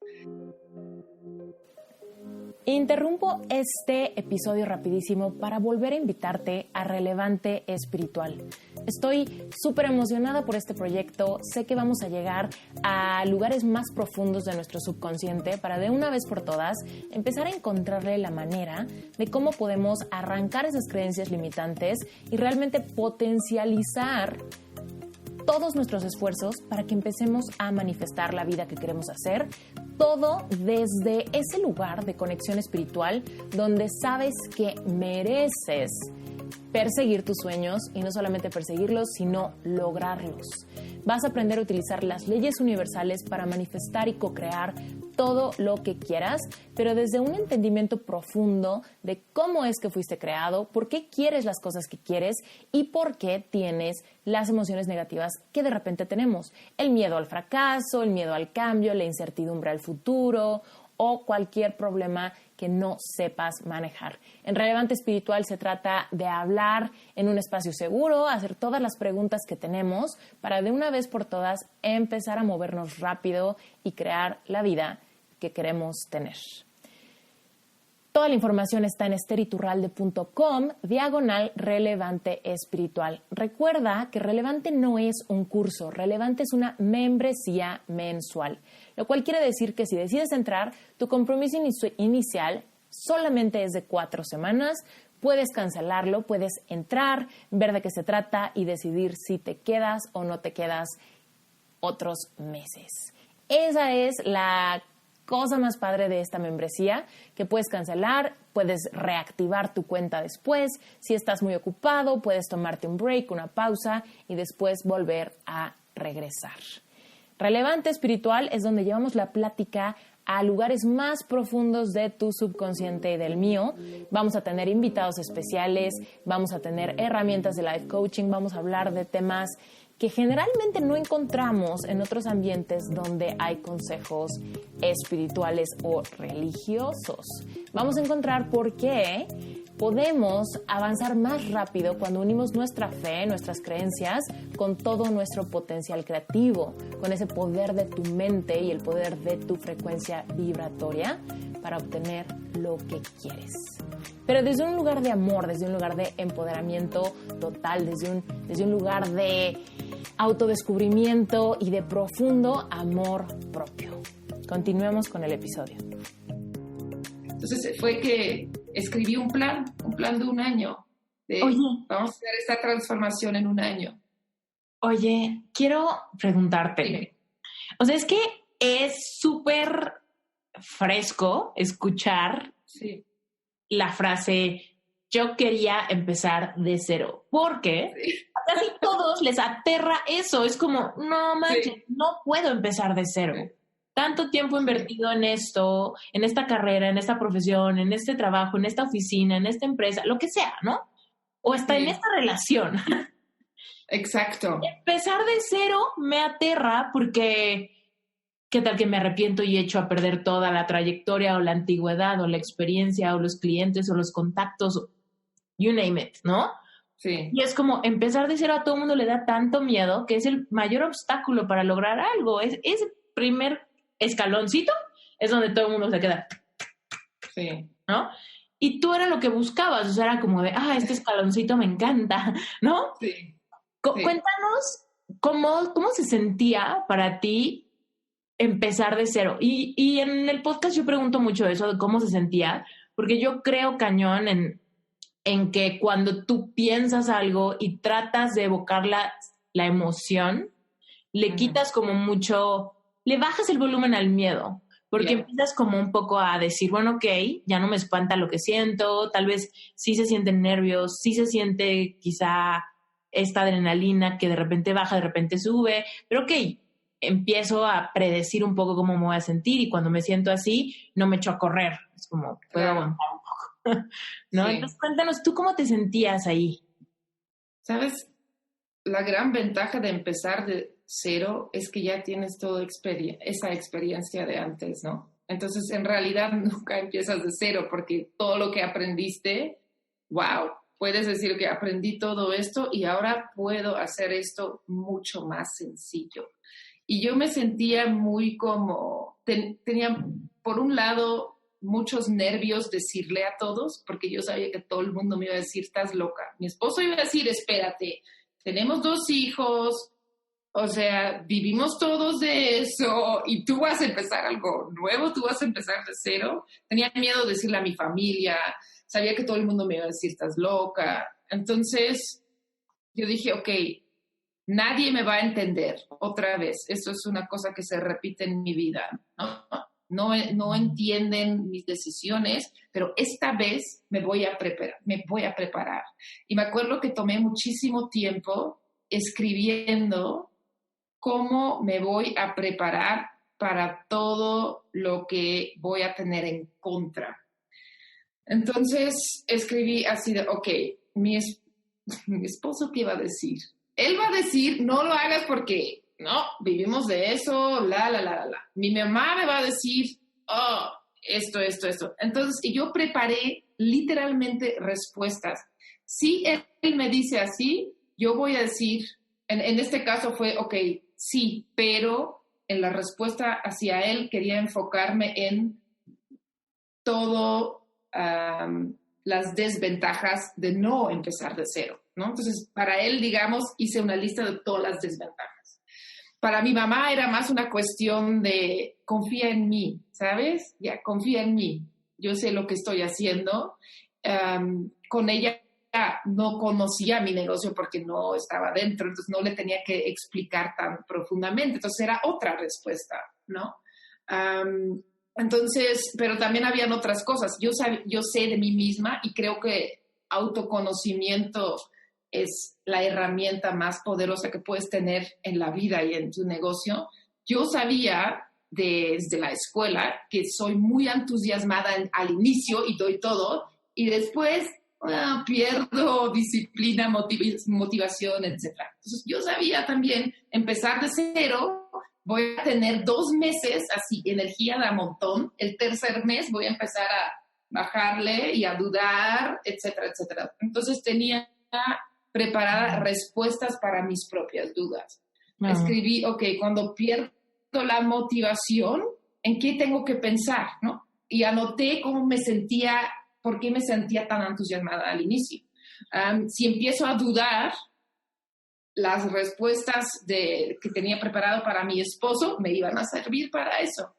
Interrumpo este episodio rapidísimo para volver a invitarte a Relevante Espiritual. Estoy súper emocionada por este proyecto. Sé que vamos a llegar a lugares más profundos de nuestro subconsciente para de una vez por todas empezar a encontrarle la manera de cómo podemos arrancar esas creencias limitantes y realmente potencializar todos nuestros esfuerzos para que empecemos a manifestar la vida que queremos hacer, todo desde ese lugar de conexión espiritual donde sabes que mereces perseguir tus sueños y no solamente perseguirlos, sino lograrlos. Vas a aprender a utilizar las leyes universales para manifestar y co-crear todo lo que quieras, pero desde un entendimiento profundo de cómo es que fuiste creado, por qué quieres las cosas que quieres y por qué tienes las emociones negativas que de repente tenemos. El miedo al fracaso, el miedo al cambio, la incertidumbre al futuro o cualquier problema que no sepas manejar. En Relevante Espiritual se trata de hablar en un espacio seguro, hacer todas las preguntas que tenemos para de una vez por todas empezar a movernos rápido y crear la vida que queremos tener. Toda la información está en esteriturralde.com/relevante espiritual. Recuerda que Relevante no es un curso, Relevante es una membresía mensual, lo cual quiere decir que si decides entrar, tu compromiso inicial solamente es de 4 semanas. Puedes cancelarlo, puedes entrar, ver de qué se trata y decidir si te quedas o no te quedas otros meses. Esa es la cosa más padre de esta membresía, que puedes cancelar, puedes reactivar tu cuenta después. Si estás muy ocupado, puedes tomarte un break, una pausa y después volver a regresar. Relevante Espiritual es donde llevamos la plática a lugares más profundos de tu subconsciente y del mío. Vamos a tener invitados especiales, vamos a tener herramientas de life coaching, vamos a hablar de temas que generalmente no encontramos en otros ambientes donde hay consejos espirituales o religiosos. Vamos a encontrar por qué podemos avanzar más rápido cuando unimos nuestra fe, nuestras creencias, con todo nuestro potencial creativo, con ese poder de tu mente y el poder de tu frecuencia vibratoria para obtener lo que quieres. Pero desde un lugar de amor, desde un lugar de empoderamiento total, desde un lugar de autodescubrimiento y de profundo amor propio. Continuemos con el episodio. Entonces fue que escribí un plan de un año. Vamos a hacer esta transformación en un año. Oye, quiero preguntarte. Sí. O sea, es que es súper fresco escuchar la frase yo quería empezar de cero, porque a casi todos les aterra eso. Es como, no manches, no puedo empezar de cero. Tanto tiempo invertido en esto, en esta carrera, en esta profesión, en este trabajo, en esta oficina, en esta empresa, lo que sea, ¿no? O hasta en esta relación. Exacto. Empezar de cero me aterra porque ¿qué tal que me arrepiento y echo a perder toda la trayectoria o la antigüedad o la experiencia o los clientes o los contactos, you name it, ¿no? Sí. Y es como empezar de cero, a todo el mundo le da tanto miedo que es el mayor obstáculo para lograr algo. Es ese primer escaloncito es donde todo el mundo se queda. Sí. ¿No? Y tú era lo que buscabas, o sea, era como de, este escaloncito me encanta, ¿no? Sí. Cuéntanos cómo se sentía para ti empezar de cero. Y en el podcast yo pregunto mucho eso, de cómo se sentía, porque yo creo cañón en que cuando tú piensas algo y tratas de evocar la emoción, le quitas como mucho, le bajas el volumen al miedo, porque empiezas como un poco a decir, bueno, ok, ya no me espanta lo que siento, tal vez sí se sienten nervios, sí se siente quizá esta adrenalina que de repente baja, de repente sube, pero ok, empiezo a predecir un poco cómo me voy a sentir y cuando me siento así, no me echo a correr, es como, puedo aguantar un poco, ¿no? Sí. Entonces, cuéntanos, ¿tú cómo te sentías ahí? ¿Sabes? La gran ventaja de empezar de cero es que ya tienes toda esa experiencia de antes, ¿no? Entonces, en realidad, nunca empiezas de cero porque todo lo que aprendiste, wow, puedes decir que aprendí todo esto y ahora puedo hacer esto mucho más sencillo. Y yo me sentía muy como, tenía por un lado muchos nervios decirle a todos, porque yo sabía que todo el mundo me iba a decir, estás loca. Mi esposo iba a decir, espérate, tenemos 2 hijos, o sea, vivimos todos de eso y tú vas a empezar algo nuevo, tú vas a empezar de cero. Tenía miedo de decirle a mi familia, sabía que todo el mundo me iba a decir, estás loca. Entonces yo dije, ok, nadie me va a entender otra vez. Esto es una cosa que se repite en mi vida, ¿no? No entienden mis decisiones, pero esta vez me voy a preparar. Y me acuerdo que tomé muchísimo tiempo escribiendo cómo me voy a preparar para todo lo que voy a tener en contra. Entonces escribí así de, ok, mi esposo, ¿qué va a decir? Él va a decir, no lo hagas porque, no, vivimos de eso, la. Mi mamá me va a decir, oh, esto. Entonces, yo preparé literalmente respuestas. Si él me dice así, yo voy a decir, en este caso fue, ok, sí, pero en la respuesta hacia él quería enfocarme en todo las desventajas de no empezar de cero, ¿no? Entonces, para él, digamos, hice una lista de todas las desventajas. Para mi mamá era más una cuestión de confía en mí, ¿sabes? Ya, confía en mí. Yo sé lo que estoy haciendo. Con ella no conocía mi negocio porque no estaba dentro, entonces no le tenía que explicar tan profundamente. Entonces era otra respuesta, ¿no? Entonces, pero también habían otras cosas. Yo sé de mí misma y creo que autoconocimiento es la herramienta más poderosa que puedes tener en la vida y en tu negocio. Yo sabía desde la escuela que soy muy entusiasmada al inicio y doy todo, y después pierdo disciplina, motivación, etc. Entonces yo sabía también empezar de cero. Voy a tener 2 meses así, energía de a montón. El tercer mes voy a empezar a bajarle y a dudar, etcétera, etcétera. Entonces tenía preparadas respuestas para mis propias dudas. Escribí, ok, cuando pierdo la motivación, ¿en qué tengo que pensar, no? Y anoté cómo me sentía, por qué me sentía tan entusiasmada al inicio. Si empiezo a dudar, las respuestas que tenía preparado para mi esposo me iban a servir para eso.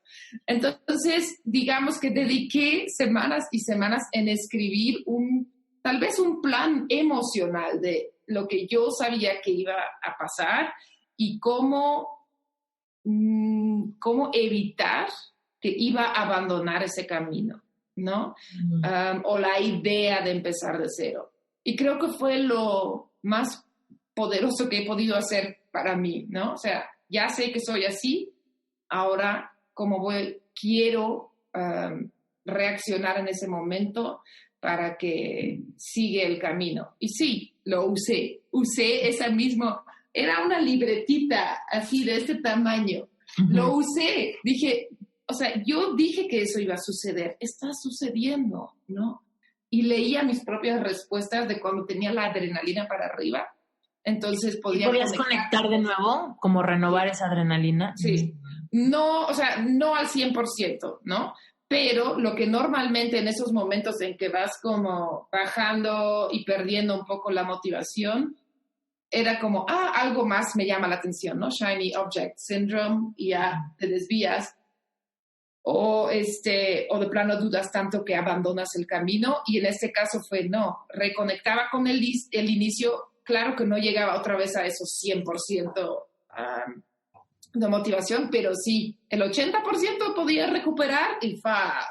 Entonces, digamos que dediqué semanas y semanas en escribir tal vez un plan emocional de lo que yo sabía que iba a pasar y cómo evitar que iba a abandonar ese camino, ¿no? O la idea de empezar de cero. Y creo que fue lo más poderoso que he podido hacer para mí, ¿no? O sea, ya sé que soy así, ahora quiero reaccionar en ese momento para que siga el camino. Y sí, lo usé esa misma, era una libretita así de este tamaño, lo usé, yo dije que eso iba a suceder, está sucediendo, ¿no? Y leía mis propias respuestas de cuando tenía la adrenalina para arriba. Entonces ¿Podías conectar de nuevo? ¿Como renovar esa adrenalina? Sí. No, no al 100%, ¿no? Pero lo que normalmente en esos momentos en que vas como bajando y perdiendo un poco la motivación, era como, algo más me llama la atención, ¿no? Shiny Object Syndrome, y ya te desvías. O de plano dudas tanto que abandonas el camino. Y en este caso fue, no, reconectaba con el inicio. Claro que no llegaba otra vez a esos 100% de motivación, pero sí, el 80% podía recuperar y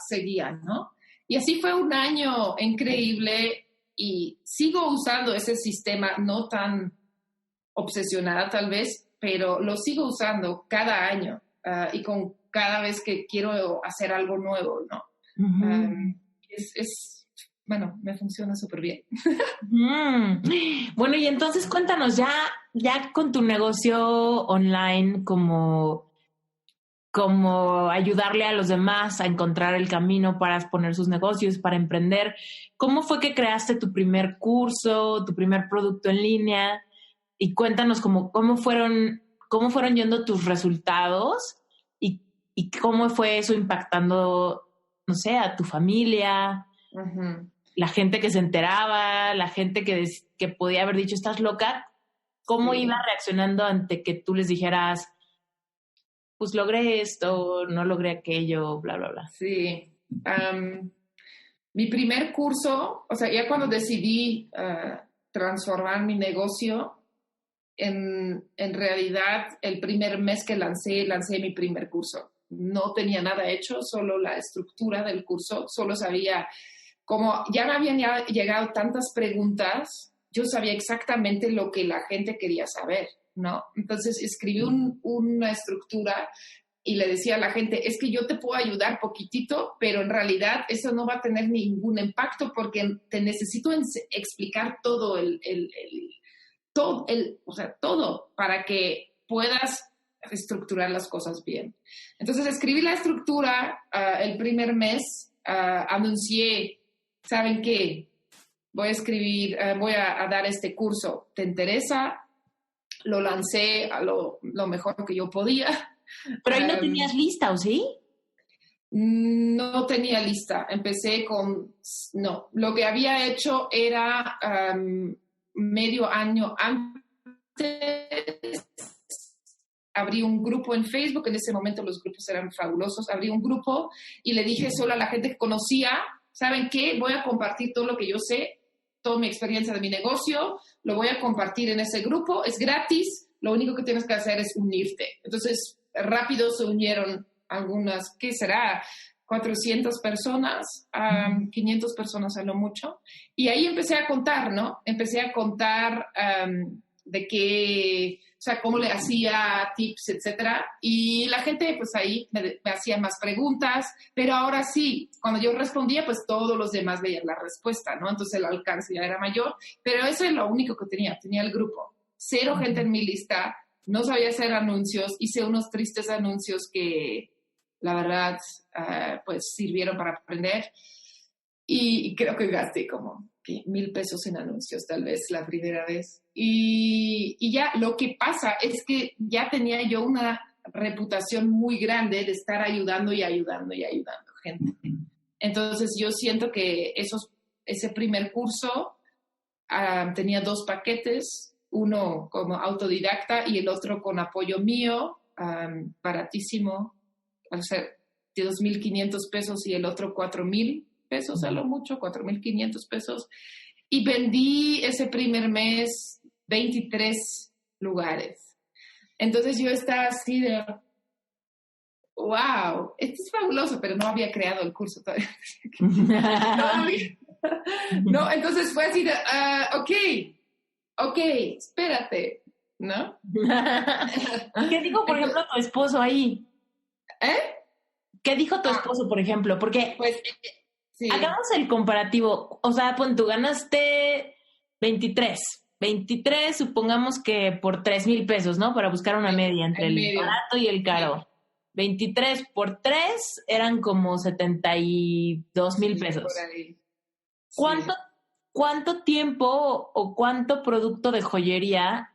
seguía, ¿no? Y así fue un año increíble y sigo usando ese sistema, no tan obsesionada tal vez, pero lo sigo usando cada año y con cada vez que quiero hacer algo nuevo, ¿no? Bueno, me funciona súper bien. Bueno, y entonces cuéntanos, ya con tu negocio online, como ayudarle a los demás a encontrar el camino para poner sus negocios, para emprender, ¿cómo fue que creaste tu primer curso, tu primer producto en línea? Y cuéntanos cómo fueron yendo tus resultados y cómo fue eso impactando no sé, a tu familia, Ujú. la gente que se enteraba, la gente que podía haber dicho, estás loca, ¿cómo Sí. iba reaccionando ante que tú les dijeras, pues logré esto, no logré aquello, bla, bla, bla? Sí. Mi primer curso, o sea, ya cuando decidí transformar mi negocio, en realidad el primer mes que lancé mi primer curso. No tenía nada hecho, solo la estructura del curso, solo sabía cómo, ya me habían llegado tantas preguntas, yo sabía exactamente lo que la gente quería saber, ¿no? Entonces escribí una estructura y le decía a la gente, es que yo te puedo ayudar poquitito, pero en realidad eso no va a tener ningún impacto porque te necesito explicar todo o sea, todo para que puedas estructurar las cosas bien. Entonces escribí la estructura el primer mes, anuncié, ¿saben qué? Voy a escribir, voy a dar este curso, ¿te interesa? Lo lancé a lo mejor que yo podía. Pero ahí no tenías lista, ¿o sí? No tenía lista, empecé con, no, lo que había hecho era medio año antes, abrí un grupo en Facebook, en ese momento los grupos eran fabulosos, abrí un grupo y le dije solo a la gente que conocía, ¿saben qué? Voy a compartir todo lo que yo sé, toda mi experiencia de mi negocio, lo voy a compartir en ese grupo, es gratis, lo único que tienes que hacer es unirte. Entonces, rápido se unieron algunas, ¿qué será? 400 personas, 500 personas a lo mucho. Y ahí empecé a contar, ¿no? Empecé a contar de qué, o sea, cómo le hacía tips, etcétera. Y la gente, pues ahí me hacía más preguntas, pero ahora sí, cuando yo respondía, pues todos los demás veían la respuesta, ¿no? Entonces el alcance ya era mayor, pero eso es lo único que tenía el grupo. Cero gente en mi lista, no sabía hacer anuncios, hice unos tristes anuncios que la verdad, pues sirvieron para aprender. Y creo que gasté como $1,000 en anuncios, tal vez la primera vez. Y ya lo que pasa es que ya tenía yo una reputación muy grande de estar ayudando y ayudando y ayudando gente. Entonces yo siento que ese primer curso tenía 2 paquetes, uno como autodidacta y el otro con apoyo mío, baratísimo, o sea, de $2,500 y el otro $4,000 a lo mucho, $4,500. Y vendí ese primer mes 23 lugares. Entonces yo estaba así de, wow, esto es fabuloso, pero no había creado el curso todavía. No, entonces fue así de, ok, espérate, ¿no? ¿Qué dijo, por ejemplo, tu esposo ahí? ¿Qué dijo tu esposo, por ejemplo? Porque pues sí. Hagamos el comparativo. O sea, pues tú ganaste 23. 23, supongamos que por $3,000, ¿no? Para buscar una media entre el barato y el caro. Sí. 23 por 3 eran como $72,000. Por ahí. Sí. ¿Cuánto tiempo o cuánto producto de joyería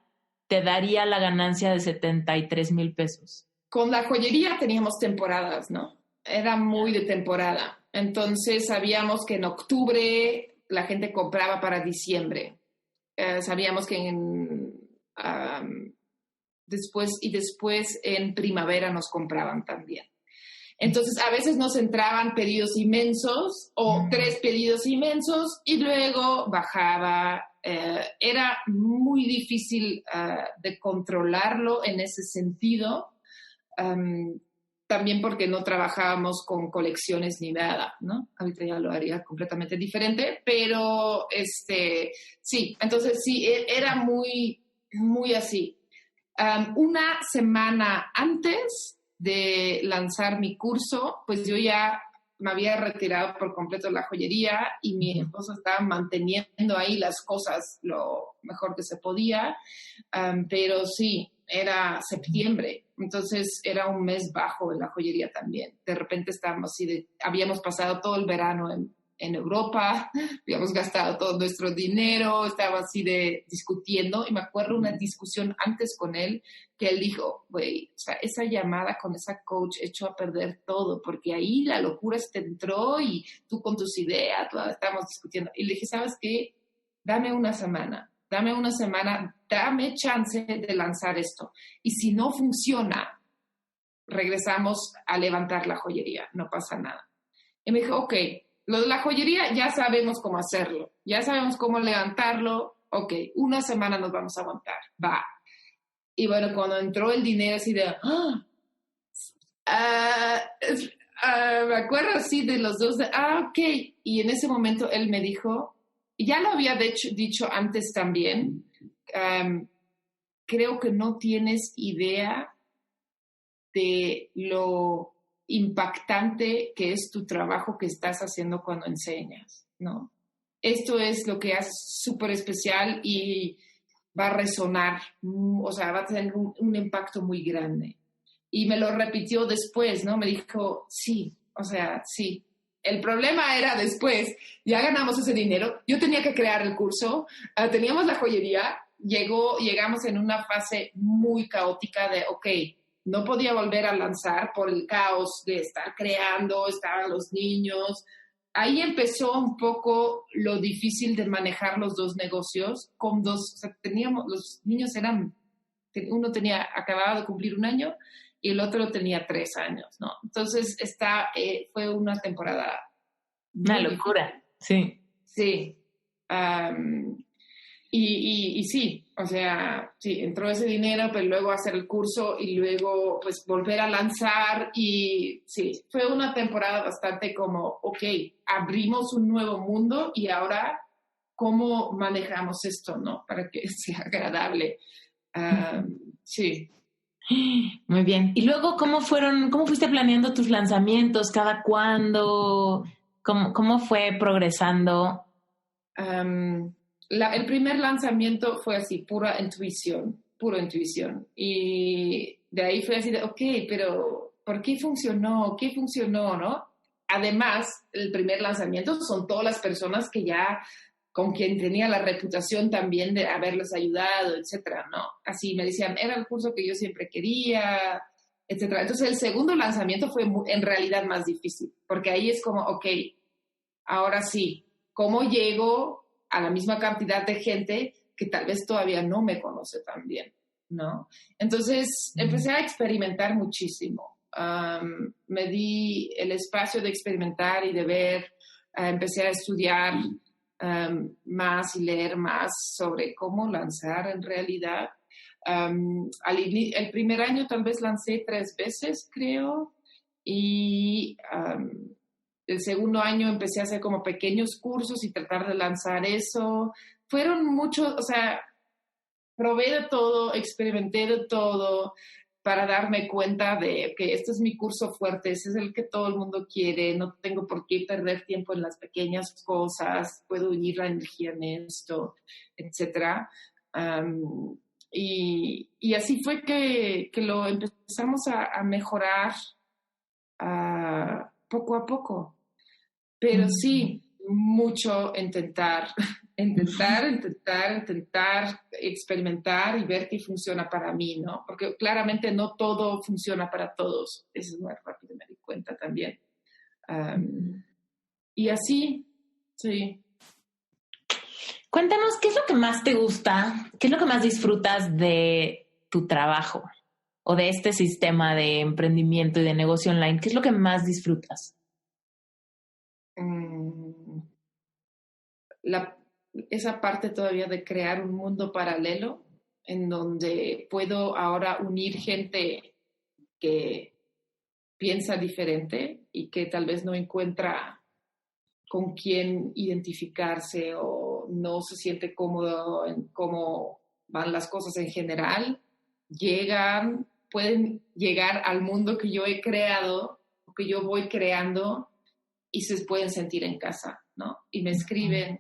te daría la ganancia de $73,000? Con la joyería teníamos temporadas, ¿no? Era muy de temporada. Entonces sabíamos que en octubre la gente compraba para diciembre. Sabíamos que después en primavera nos compraban también. Entonces a veces nos entraban pedidos inmensos o 3 pedidos inmensos y luego bajaba. Era muy difícil de controlarlo en ese sentido. También porque no trabajábamos con colecciones ni nada, ¿no? Ahorita ya lo haría completamente diferente, pero sí, entonces sí, era muy, muy así. Una semana antes de lanzar mi curso, pues yo ya me había retirado por completo de la joyería y mi esposo estaba manteniendo ahí las cosas lo mejor que se podía, pero sí, era septiembre, entonces era un mes bajo en la joyería también. De repente estábamos habíamos pasado todo el verano en Europa, habíamos gastado todo nuestro dinero, estaba así discutiendo, y me acuerdo una discusión antes con él, que él dijo, güey, o sea, esa llamada con esa coach echó a perder todo, porque ahí la locura se te entró y tú con tus ideas, estábamos discutiendo. Y le dije, ¿sabes qué? Dame una semana, dame chance de lanzar esto. Y si no funciona, regresamos a levantar la joyería, no pasa nada. Y me dijo, ok, lo de la joyería ya sabemos cómo hacerlo, ya sabemos cómo levantarlo, ok, una semana nos vamos a aguantar, va. Y bueno, cuando entró el dinero así de, me acuerdo así de los dos, ok. Y en ese momento él me dijo, y ya lo había dicho antes también, creo que no tienes idea de lo impactante que es tu trabajo que estás haciendo cuando enseñas, ¿no? Esto es lo que hace súper especial y va a resonar, o sea, va a tener un impacto muy grande. Y me lo repitió después, ¿no? Me dijo, sí, o sea, sí. El problema era después, ya ganamos ese dinero, yo tenía que crear el curso, teníamos la joyería, llegamos en una fase muy caótica de, ok, no podía volver a lanzar por el caos de estar creando, estaban los niños. Ahí empezó un poco lo difícil de manejar los dos negocios. O sea, los niños uno acababa de cumplir 1 año y el otro tenía 3 años, ¿no? Entonces fue una temporada. Una locura, sí. Sí. Y sí, o sea, sí, entró ese dinero, pero luego hacer el curso y luego pues volver a lanzar y sí, fue una temporada bastante como, ok, abrimos un nuevo mundo y ahora, ¿cómo manejamos esto, no? Para que sea agradable. Sí. Muy bien. Y luego, ¿cómo fuiste planeando tus lanzamientos? ¿Cada cuándo? ¿Cómo fue progresando? El primer lanzamiento fue así, pura intuición. Y de ahí fue así de, ok, pero ¿por qué funcionó? ¿Qué funcionó, no? Además, el primer lanzamiento son todas las personas con quien tenía la reputación también de haberles ayudado, etcétera, ¿no? Así me decían, era el curso que yo siempre quería, etcétera. Entonces, el segundo lanzamiento fue en realidad más difícil, porque ahí es como, ok, ahora sí, ¿cómo llego a la misma cantidad de gente que tal vez todavía no me conoce tan bien, ¿no? Entonces, empecé a experimentar muchísimo. Me di el espacio de experimentar y de ver. Empecé a estudiar más y leer más sobre cómo lanzar en realidad. El primer año tal vez lancé 3 veces, creo, y el segundo año empecé a hacer como pequeños cursos y tratar de lanzar eso. Fueron muchos, o sea, probé de todo, experimenté de todo para darme cuenta de que este es mi curso fuerte, ese es el que todo el mundo quiere, no tengo por qué perder tiempo en las pequeñas cosas, puedo unir la energía en esto, etc. Y así fue que lo empezamos a mejorar poco a poco. Pero sí, mucho intentar, experimentar y ver qué funciona para mí, ¿no? Porque claramente no todo funciona para todos. Eso es muy rápido, me di cuenta también. Y así, sí. Cuéntanos, ¿qué es lo que más te gusta? ¿Qué es lo que más disfrutas de tu trabajo o de este sistema de emprendimiento y de negocio online? ¿Qué es lo que más disfrutas? Esa parte todavía de crear un mundo paralelo en donde puedo ahora unir gente que piensa diferente y que tal vez no encuentra con quién identificarse o no se siente cómodo en cómo van las cosas en general, pueden llegar al mundo que yo he creado, que yo voy creando, y se pueden sentir en casa, ¿no? Y me escriben.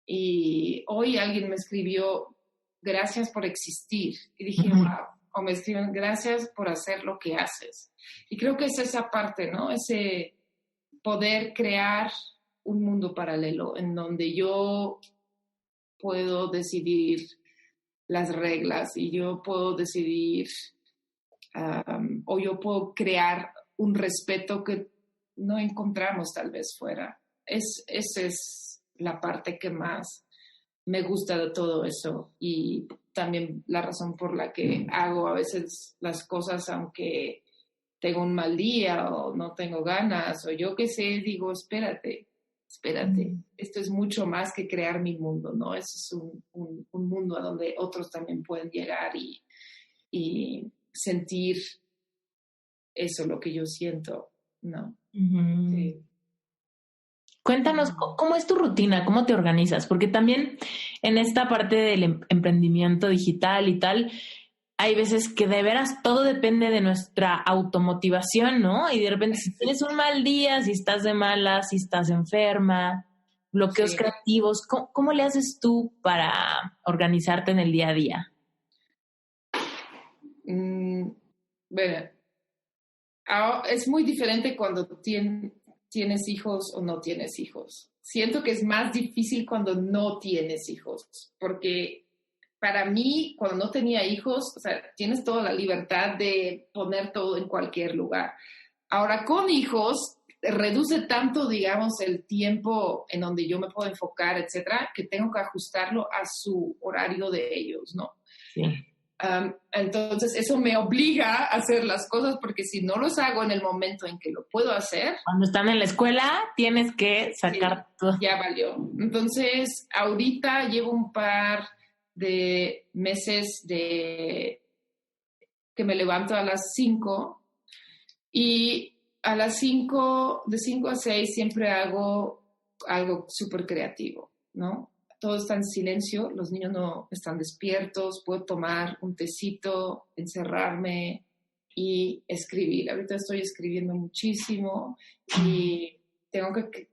Y hoy alguien me escribió, gracias por existir. Y dije, wow. O me escriben, gracias por hacer lo que haces. Y creo que es esa parte, ¿no? Ese poder crear un mundo paralelo en donde yo puedo decidir las reglas y yo puedo decidir o yo puedo crear un respeto que no encontramos tal vez fuera. Esa es la parte que más me gusta de todo eso y también la razón por la que hago a veces las cosas aunque tengo un mal día o no tengo ganas o yo qué sé, digo, espérate, esto es mucho más que crear mi mundo, ¿no? Es un mundo a donde otros también pueden llegar y sentir eso, lo que yo siento, ¿no? Uh-huh. Sí. Cuéntanos, ¿cómo es tu rutina? ¿Cómo te organizas? Porque también en esta parte del emprendimiento digital y tal, hay veces que de veras todo depende de nuestra automotivación, ¿no? Y de repente si tienes un mal día, si estás de malas, si estás enferma, bloqueos creativos, ¿cómo le haces tú para organizarte en el día a día? Bueno, es muy diferente cuando tienes hijos o no tienes hijos. Siento que es más difícil cuando no tienes hijos, porque para mí, cuando no tenía hijos, o sea, tienes toda la libertad de poner todo en cualquier lugar. Ahora, con hijos, reduce tanto, digamos, el tiempo en donde yo me puedo enfocar, etcétera, que tengo que ajustarlo a su horario de ellos, ¿no? Sí. Entonces, eso me obliga a hacer las cosas porque si no los hago en el momento en que lo puedo hacer... Cuando están en la escuela, tienes que sacar todo. Ya valió. Entonces, ahorita llevo un par de meses que me levanto a las 5 y a las 5, de 5 a 6 siempre hago algo súper creativo, ¿no? Todo está en silencio, los niños no están despiertos, puedo tomar un tecito, encerrarme y escribir. Ahorita estoy escribiendo muchísimo y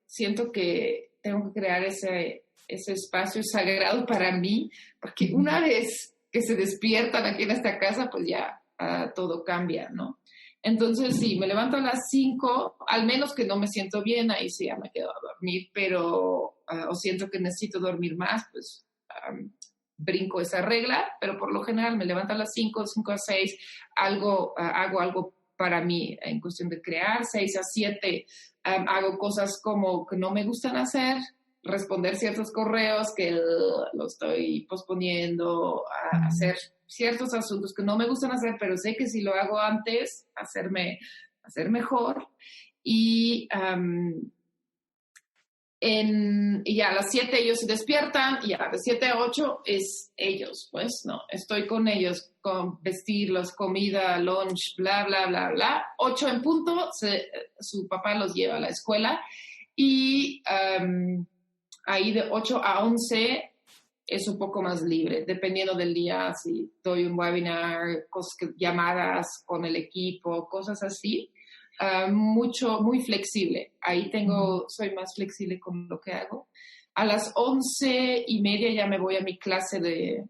siento que tengo que crear ese espacio sagrado para mí, porque una vez que se despiertan aquí en esta casa, pues ya todo cambia, ¿no? Entonces, sí, me levanto a las 5, al menos que no me siento bien, ahí sí ya me quedo a dormir, pero o siento que necesito dormir más, pues brinco esa regla, pero por lo general me levanto a las 5 a 6, hago algo para mí en cuestión de crear, 6 a 7 hago cosas como que no me gustan hacer, responder ciertos correos que lo estoy posponiendo, a hacer ciertos asuntos que no me gustan hacer, pero sé que si lo hago antes, hacer mejor. Y ya a las 7 ellos se despiertan y a las 7 a 8 es ellos, pues, ¿no? Estoy con ellos, con vestirlos, comida, lunch, bla, bla, bla, bla. 8 en punto, su papá los lleva a la escuela y ahí de 8 a 11 es un poco más libre, dependiendo del día, si doy un webinar, llamadas con el equipo, cosas así. Muy flexible. Ahí soy más flexible con lo que hago. A las 11:30 ya me voy a mi clase de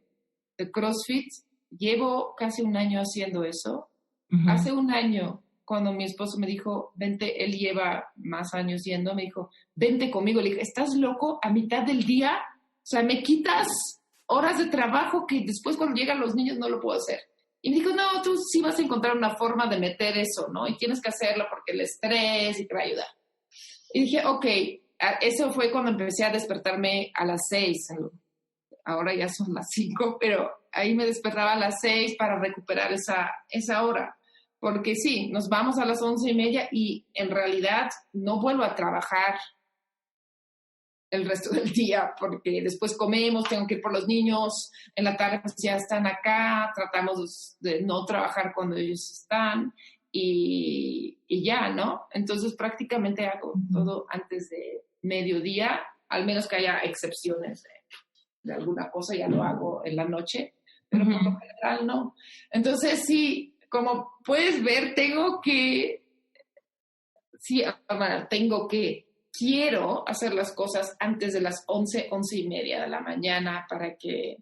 CrossFit. Llevo casi un año haciendo eso. Uh-huh. Hace un año, cuando mi esposo me dijo, vente, él lleva más años yendo, me dijo, vente conmigo. Le dije, ¿estás loco? A mitad del día, o sea, me quitas horas de trabajo que después cuando llegan los niños no lo puedo hacer. Y me dijo, no, tú sí vas a encontrar una forma de meter eso, ¿no? Y tienes que hacerlo porque el estrés y te va a ayudar. Y dije, ok, eso fue cuando empecé a despertarme a las 6. Ahora ya son las 5, pero ahí me despertaba a las 6 para recuperar esa hora. Porque sí, nos vamos a las 11:30 y en realidad no vuelvo a trabajar el resto del día, porque después comemos, tengo que ir por los niños, en la tarde pues ya están acá, tratamos de no trabajar cuando ellos están y ya, ¿no? Entonces prácticamente hago todo antes de mediodía, al menos que haya excepciones de alguna cosa, ya lo hago en la noche, pero por lo general no. Entonces sí, como puedes ver, quiero hacer las cosas antes de las 11:30 de la mañana para que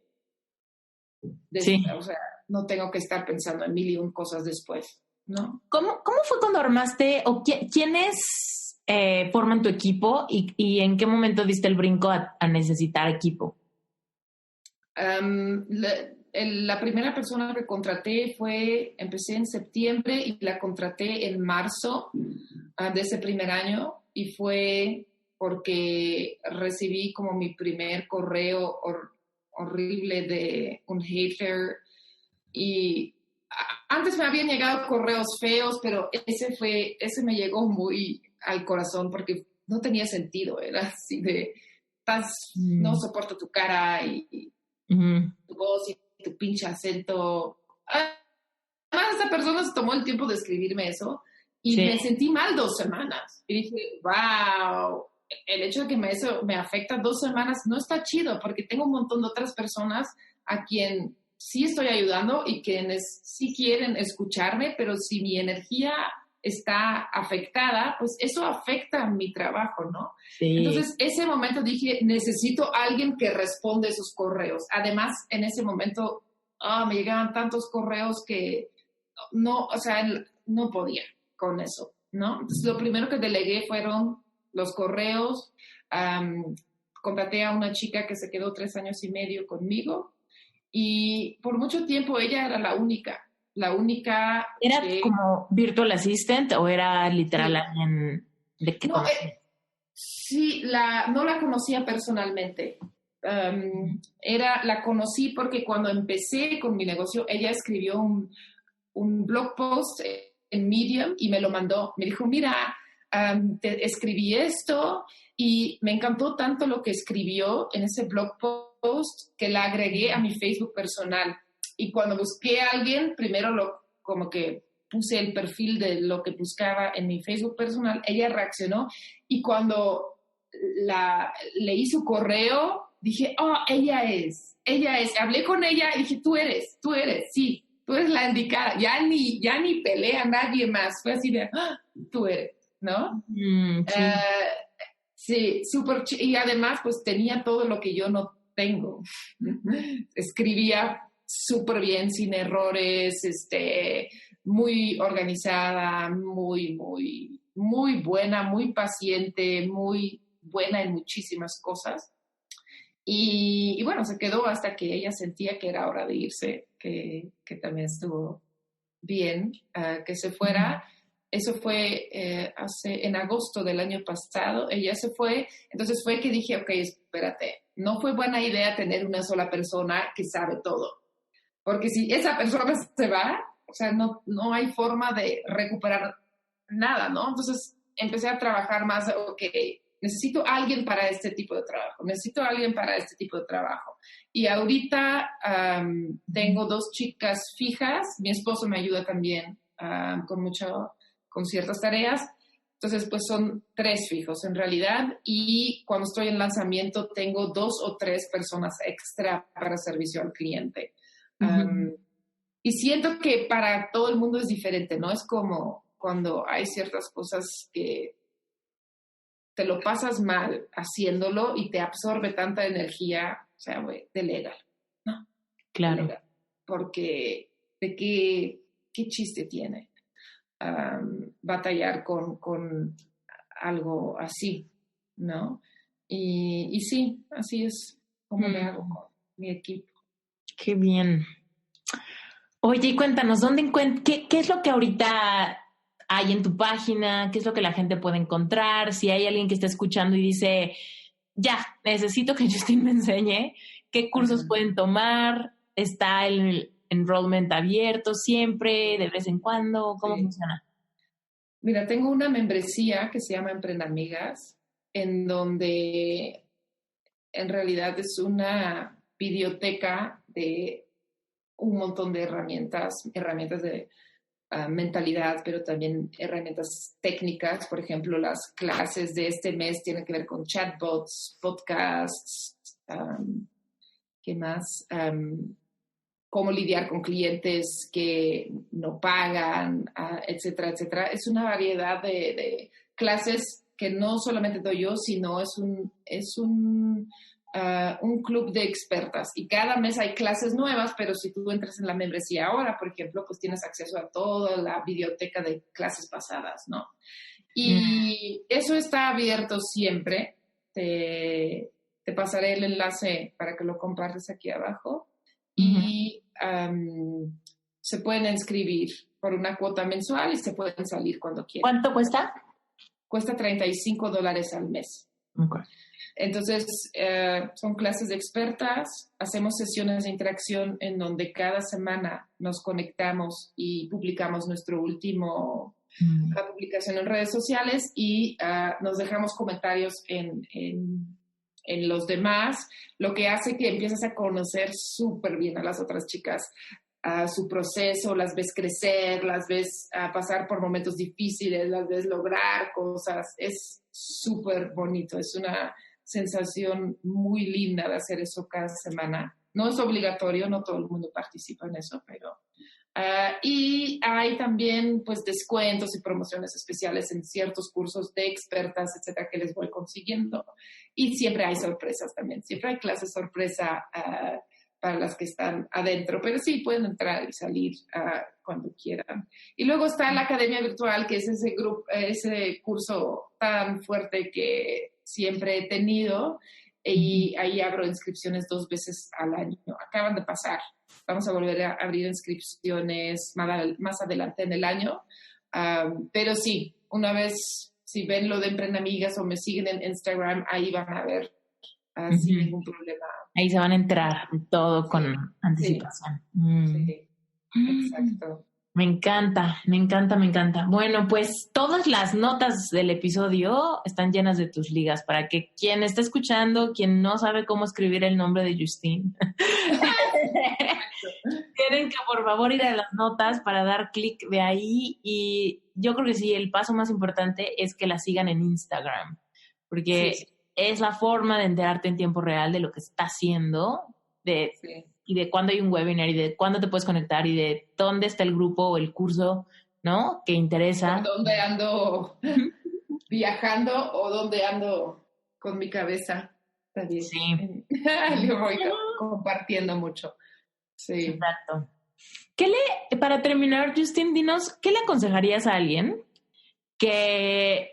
o sea, no tengo que estar pensando en 1000 y un cosas después, ¿no? ¿Cómo fue cuando armaste o quiénes forman tu equipo y en qué momento diste el brinco a necesitar equipo? La primera persona que contraté empecé en septiembre y la contraté en marzo de ese primer año, y fue porque recibí como mi primer correo horrible de un hater, y antes me habían llegado correos feos, pero ese me llegó muy al corazón porque no tenía sentido, era así de, no soporto tu cara y tu voz y tu pinche acento. Además, esta persona se tomó el tiempo de escribirme eso y me sentí mal 2 semanas. Y dije, wow, el hecho de que eso me afecta 2 semanas no está chido, porque tengo un montón de otras personas a quien sí estoy ayudando y quienes sí quieren escucharme, pero si mi energía está afectada, pues eso afecta a mi trabajo, ¿no? Sí. Entonces, ese momento dije, necesito a alguien que responda esos correos. Además, en ese momento me llegaban tantos correos que no podía con eso, ¿no? Entonces, lo primero que delegué fueron los correos. Contraté a una chica que se quedó 3 años y medio conmigo, y por mucho tiempo ella era la única. ¿Era como virtual assistant o era literal alguien de que sí, no la conocía personalmente. La conocí porque cuando empecé con mi negocio, ella escribió un blog post en Medium y me lo mandó. Me dijo, mira, te escribí esto y me encantó tanto lo que escribió en ese blog post que la agregué a mi Facebook personal. Y cuando busqué a alguien, primero como que puse el perfil de lo que buscaba en mi Facebook personal, ella reaccionó, y cuando leí su correo, dije, ella es. Hablé con ella y dije, tú eres, sí, tú eres la indicada. Ya ni pelea a nadie más. Fue así de, tú eres, ¿no? Sí, súper. Y además, pues tenía todo lo que yo no tengo. Escribía súper bien, sin errores, muy organizada, muy, muy, muy buena, muy paciente, muy buena en muchísimas cosas. Y bueno, se quedó hasta que ella sentía que era hora de irse, que también estuvo bien que se fuera. Eso fue en agosto del año pasado. Ella se fue, entonces fue que dije, ok, espérate, no fue buena idea tener una sola persona que sabe todo. Porque si esa persona se va, o sea, no hay forma de recuperar nada, ¿no? Entonces empecé a trabajar más, ok, necesito a alguien para este tipo de trabajo, Y ahorita tengo 2 chicas fijas, mi esposo me ayuda también con ciertas tareas. Entonces, pues son 3 fijos en realidad, y cuando estoy en lanzamiento tengo 2 o 3 personas extra para servicio al cliente. Y siento que para todo el mundo es diferente, ¿no? Es como cuando hay ciertas cosas que te lo pasas mal haciéndolo y te absorbe tanta energía, o sea, güey, delega, ¿no? Claro. Delega, porque ¿de qué chiste tiene batallar con algo así, ¿no? Y sí, así es como le hago con mi equipo. Qué bien. Oye, y cuéntanos, qué es lo que ahorita hay en tu página? ¿Qué es lo que la gente puede encontrar? Si hay alguien que está escuchando y dice, ya, necesito que Justine me enseñe, ¿qué cursos pueden tomar? ¿Está el enrollment abierto siempre, de vez en cuando? ¿Cómo funciona? Mira, tengo una membresía que se llama Emprenamigas, en donde en realidad es una biblioteca de un montón de herramientas de mentalidad, pero también herramientas técnicas. Por ejemplo, las clases de este mes tienen que ver con chatbots, podcasts, ¿qué más? Cómo lidiar con clientes que no pagan, etcétera, etcétera. Es una variedad de clases que no solamente doy yo, sino es un club de expertas, y cada mes hay clases nuevas, pero si tú entras en la membresía ahora, por ejemplo, pues tienes acceso a toda la biblioteca de clases pasadas, ¿no? Y eso está abierto siempre. Te pasaré el enlace para que lo compartas aquí abajo. Y se pueden inscribir por una cuota mensual y se pueden salir cuando quieran. ¿Cuánto cuesta? Cuesta $35 al mes. Okay. Entonces, son clases de expertas. Hacemos sesiones de interacción en donde cada semana nos conectamos y publicamos nuestro último publicación en redes sociales y nos dejamos comentarios en los demás, lo que hace que empieces a conocer súper bien a las otras chicas, su proceso, las ves crecer, las ves pasar por momentos difíciles, las ves lograr cosas. Es súper bonito, es una sensación muy linda de hacer eso cada semana. No es obligatorio, no todo el mundo participa en eso, pero... y hay también pues descuentos y promociones especiales en ciertos cursos de expertas, etcétera, que les voy consiguiendo. Y siempre hay sorpresas también, siempre hay clases sorpresa para las que están adentro, pero sí pueden entrar y salir cuando quieran. Y luego está la Academia Virtual, que es ese grupo, ese curso tan fuerte que siempre he tenido, y ahí abro inscripciones 2 veces al año. Acaban de pasar. Vamos a volver a abrir inscripciones más adelante en el año. Pero sí, una vez, si ven lo de Emprendamigas o me siguen en Instagram, ahí van a ver sin ningún problema. Ahí se van a enterar todo con anticipación. Sí, exacto. Me encanta, me encanta, me encanta. Bueno, pues todas las notas del episodio están llenas de tus ligas para que quien está escuchando, quien no sabe cómo escribir el nombre de Justine, tienen que por favor ir a las notas para dar clic de ahí. Y yo creo que sí, el paso más importante es que la sigan en Instagram, porque es la forma de enterarte en tiempo real de lo que está haciendo, y de cuándo hay un webinar, y de cuándo te puedes conectar, y de dónde está el grupo o el curso, ¿no? Que interesa. ¿Dónde ando viajando o dónde ando con mi cabeza? También. Sí. Lo voy compartiendo mucho. Sí. Exacto. Para terminar, Justine, dinos, ¿qué le aconsejarías a alguien que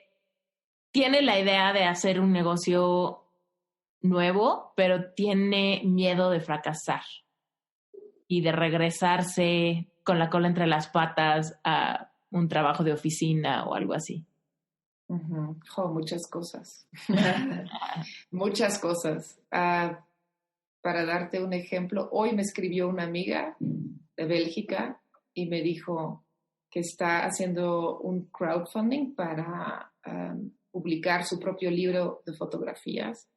tiene la idea de hacer un negocio nuevo, pero tiene miedo de fracasar y de regresarse con la cola entre las patas a un trabajo de oficina o algo así? Muchas cosas. Muchas cosas. Para darte un ejemplo, hoy me escribió una amiga de Bélgica y me dijo que está haciendo un crowdfunding para publicar su propio libro de fotografías.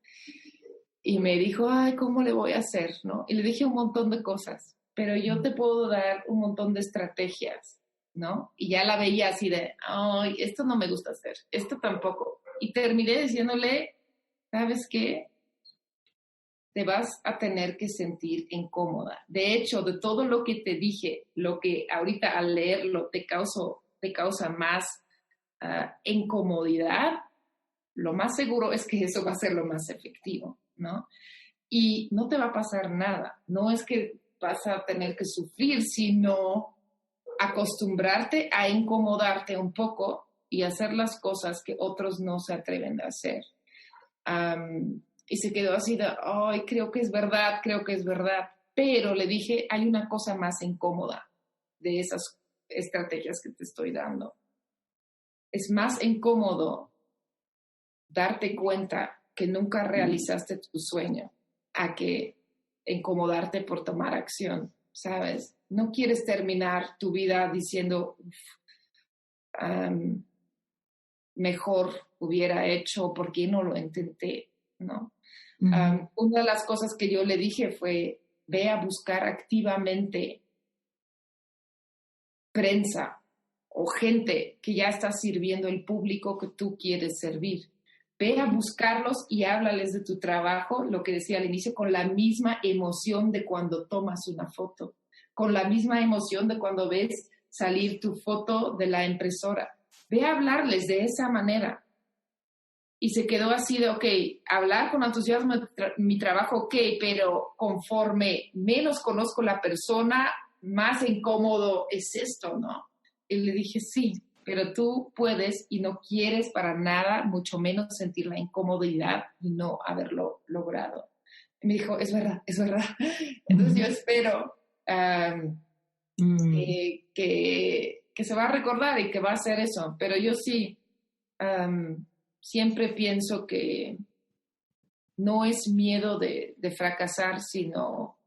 Y me dijo, ¿cómo le voy a hacer? ¿No? Y le dije un montón de cosas, pero yo te puedo dar un montón de estrategias, ¿no? Y ya la veía así de, esto no me gusta hacer, esto tampoco. Y terminé diciéndole, ¿sabes qué? Te vas a tener que sentir incómoda. De hecho, de todo lo que te dije, lo que ahorita al leerlo te causa más incomodidad, lo más seguro es que eso va a ser lo más efectivo, ¿no? Y no te va a pasar nada. No es que vas a tener que sufrir, sino acostumbrarte a incomodarte un poco y hacer las cosas que otros no se atreven a hacer. Y se quedó así de, creo que es verdad. Pero le dije, hay una cosa más incómoda de esas estrategias que te estoy dando. Es más incómodo darte cuenta que nunca realizaste tu sueño a que incomodarte por tomar acción, ¿sabes? No quieres terminar tu vida diciendo, mejor hubiera hecho, ¿por qué no lo intenté? ¿No? Una de las cosas que yo le dije fue, ve a buscar activamente prensa o gente que ya está sirviendo el público que tú quieres servir. Ve a buscarlos y háblales de tu trabajo, lo que decía al inicio, con la misma emoción de cuando tomas una foto, con la misma emoción de cuando ves salir tu foto de la impresora. Ve a hablarles de esa manera. Y se quedó así de, hablar con entusiasmo de mi trabajo, pero conforme menos conozco la persona, más incómodo es esto, ¿no? Y le dije, sí, pero tú puedes y no quieres para nada, mucho menos sentir la incomodidad y no haberlo logrado. Y me dijo, es verdad. Entonces yo espero que se va a recordar y que va a hacer eso, pero yo sí siempre pienso que no es miedo de fracasar, sino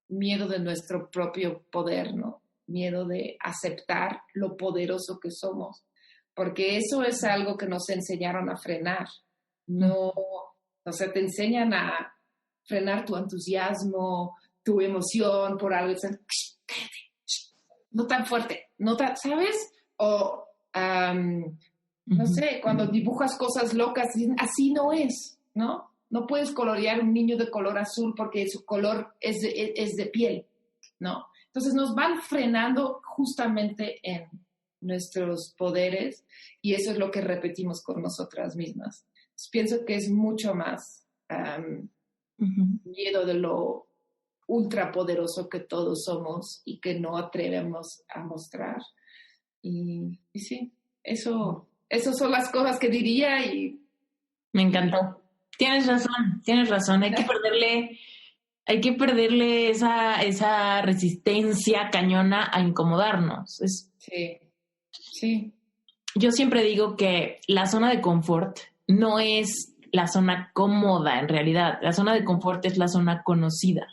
miedo de nuestro propio poder, ¿no? Miedo de aceptar lo poderoso que somos, porque eso es algo que nos enseñaron a frenar. No, o sea, te enseñan a frenar tu entusiasmo, tu emoción por algo, dicen, no tan fuerte, no tan, ¿sabes? O, no sé, cuando dibujas cosas locas, dicen, así no es, ¿no? No puedes colorear un niño de color azul porque su color es de piel, ¿no? Entonces nos van frenando justamente en nuestros poderes y eso es lo que repetimos con nosotras mismas. Entonces, pienso que es mucho más miedo de lo ultrapoderoso que todos somos y que no atrevemos a mostrar. Y sí, esas son las cosas que diría y... Me encantó. Tienes razón. Hay que perderle esa resistencia cañona a incomodarnos. Sí. Yo siempre digo que la zona de confort no es la zona cómoda en realidad. La zona de confort es la zona conocida.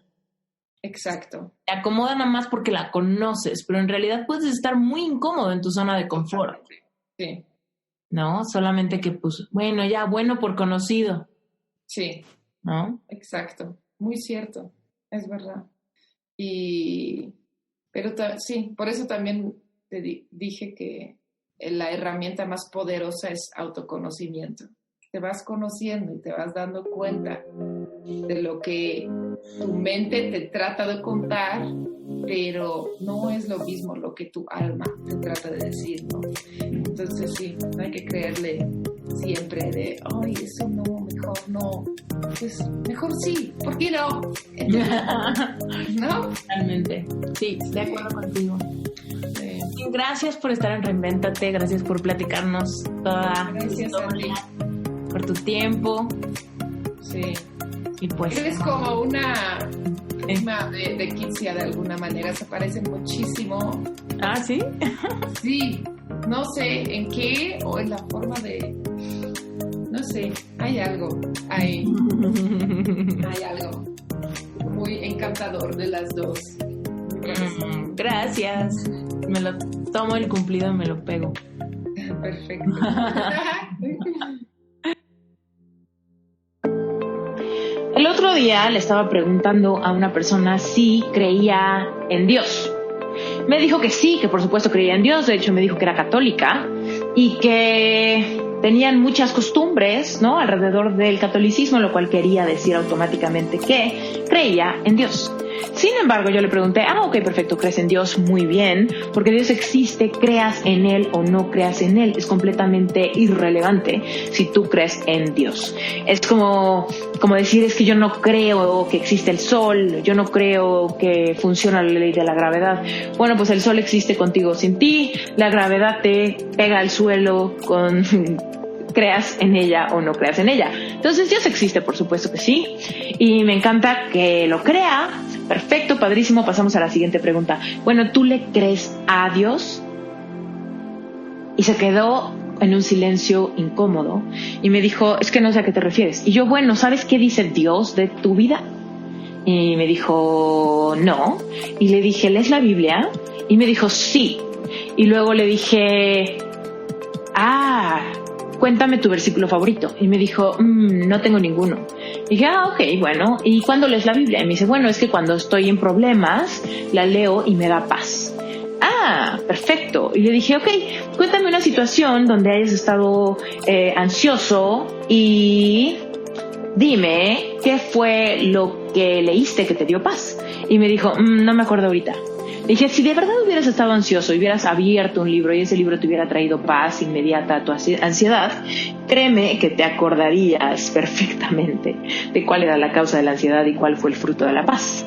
Exacto. Te acomoda nada más porque la conoces, pero en realidad puedes estar muy incómodo en tu zona de confort. Sí. ¿No? Solamente que, pues, bueno por conocido. Sí. ¿No? Exacto. Muy cierto. Es verdad. Pero sí, por eso también te dije que la herramienta más poderosa es autoconocimiento. Te vas conociendo y te vas dando cuenta de lo que tu mente te trata de contar, pero no es lo mismo lo que tu alma te trata de decir, ¿no? Entonces sí, no hay que creerle siempre de, ay, eso no, mejor no. Pues mejor sí, ¿por qué no? ¿No? Totalmente. Sí, de acuerdo contigo. Gracias por estar en Reinvéntate, gracias por platicarnos toda tu historia, por tu tiempo. Sí. Y pues... Eres como una prima de Kitsia de alguna manera, se parecen muchísimo. ¿Ah, sí? Sí, no sé en qué o en la forma de... No sé, hay algo muy encantador de las dos. Gracias. Me lo tomo el cumplido y me lo pego. Perfecto. El otro día le estaba preguntando a una persona si creía en Dios. Me dijo que sí, que por supuesto creía en Dios. De hecho, me dijo que era católica y que tenían muchas costumbres, ¿no?, alrededor del catolicismo, lo cual quería decir automáticamente que creía en Dios. Sin embargo, yo le pregunté, ok, perfecto, crees en Dios, muy bien, porque Dios existe, creas en Él o no creas en Él, es completamente irrelevante si tú crees en Dios. Es como decir, es que yo no creo que existe el sol, yo no creo que funciona la ley de la gravedad. Bueno, pues el sol existe contigo, sin ti, la gravedad te pega al suelo con... creas en ella o no creas en ella. Entonces Dios existe, por supuesto que sí, y me encanta que lo crea. Perfecto, padrísimo. Pasamos a la siguiente pregunta. Bueno, ¿tú le crees a Dios? Y se quedó en un silencio incómodo y me dijo, es que no sé a qué te refieres. Y yo, bueno, ¿sabes qué dice Dios de tu vida? Y me dijo, no. Y le dije, ¿lees la Biblia? Y me dijo, sí. Y luego le dije, cuéntame tu versículo favorito. Y me dijo, no tengo ninguno. Y dije, ok, bueno. ¿Y cuándo lees la Biblia? Y me dice, bueno, es que cuando estoy en problemas, la leo y me da paz. Perfecto. Y le dije, ok, cuéntame una situación donde hayas estado ansioso y dime qué fue lo que leíste que te dio paz. Y me dijo, no me acuerdo ahorita. Le dije, si de verdad hubieras estado ansioso y hubieras abierto un libro y ese libro te hubiera traído paz inmediata a tu ansiedad, créeme que te acordarías perfectamente de cuál era la causa de la ansiedad y cuál fue el fruto de la paz.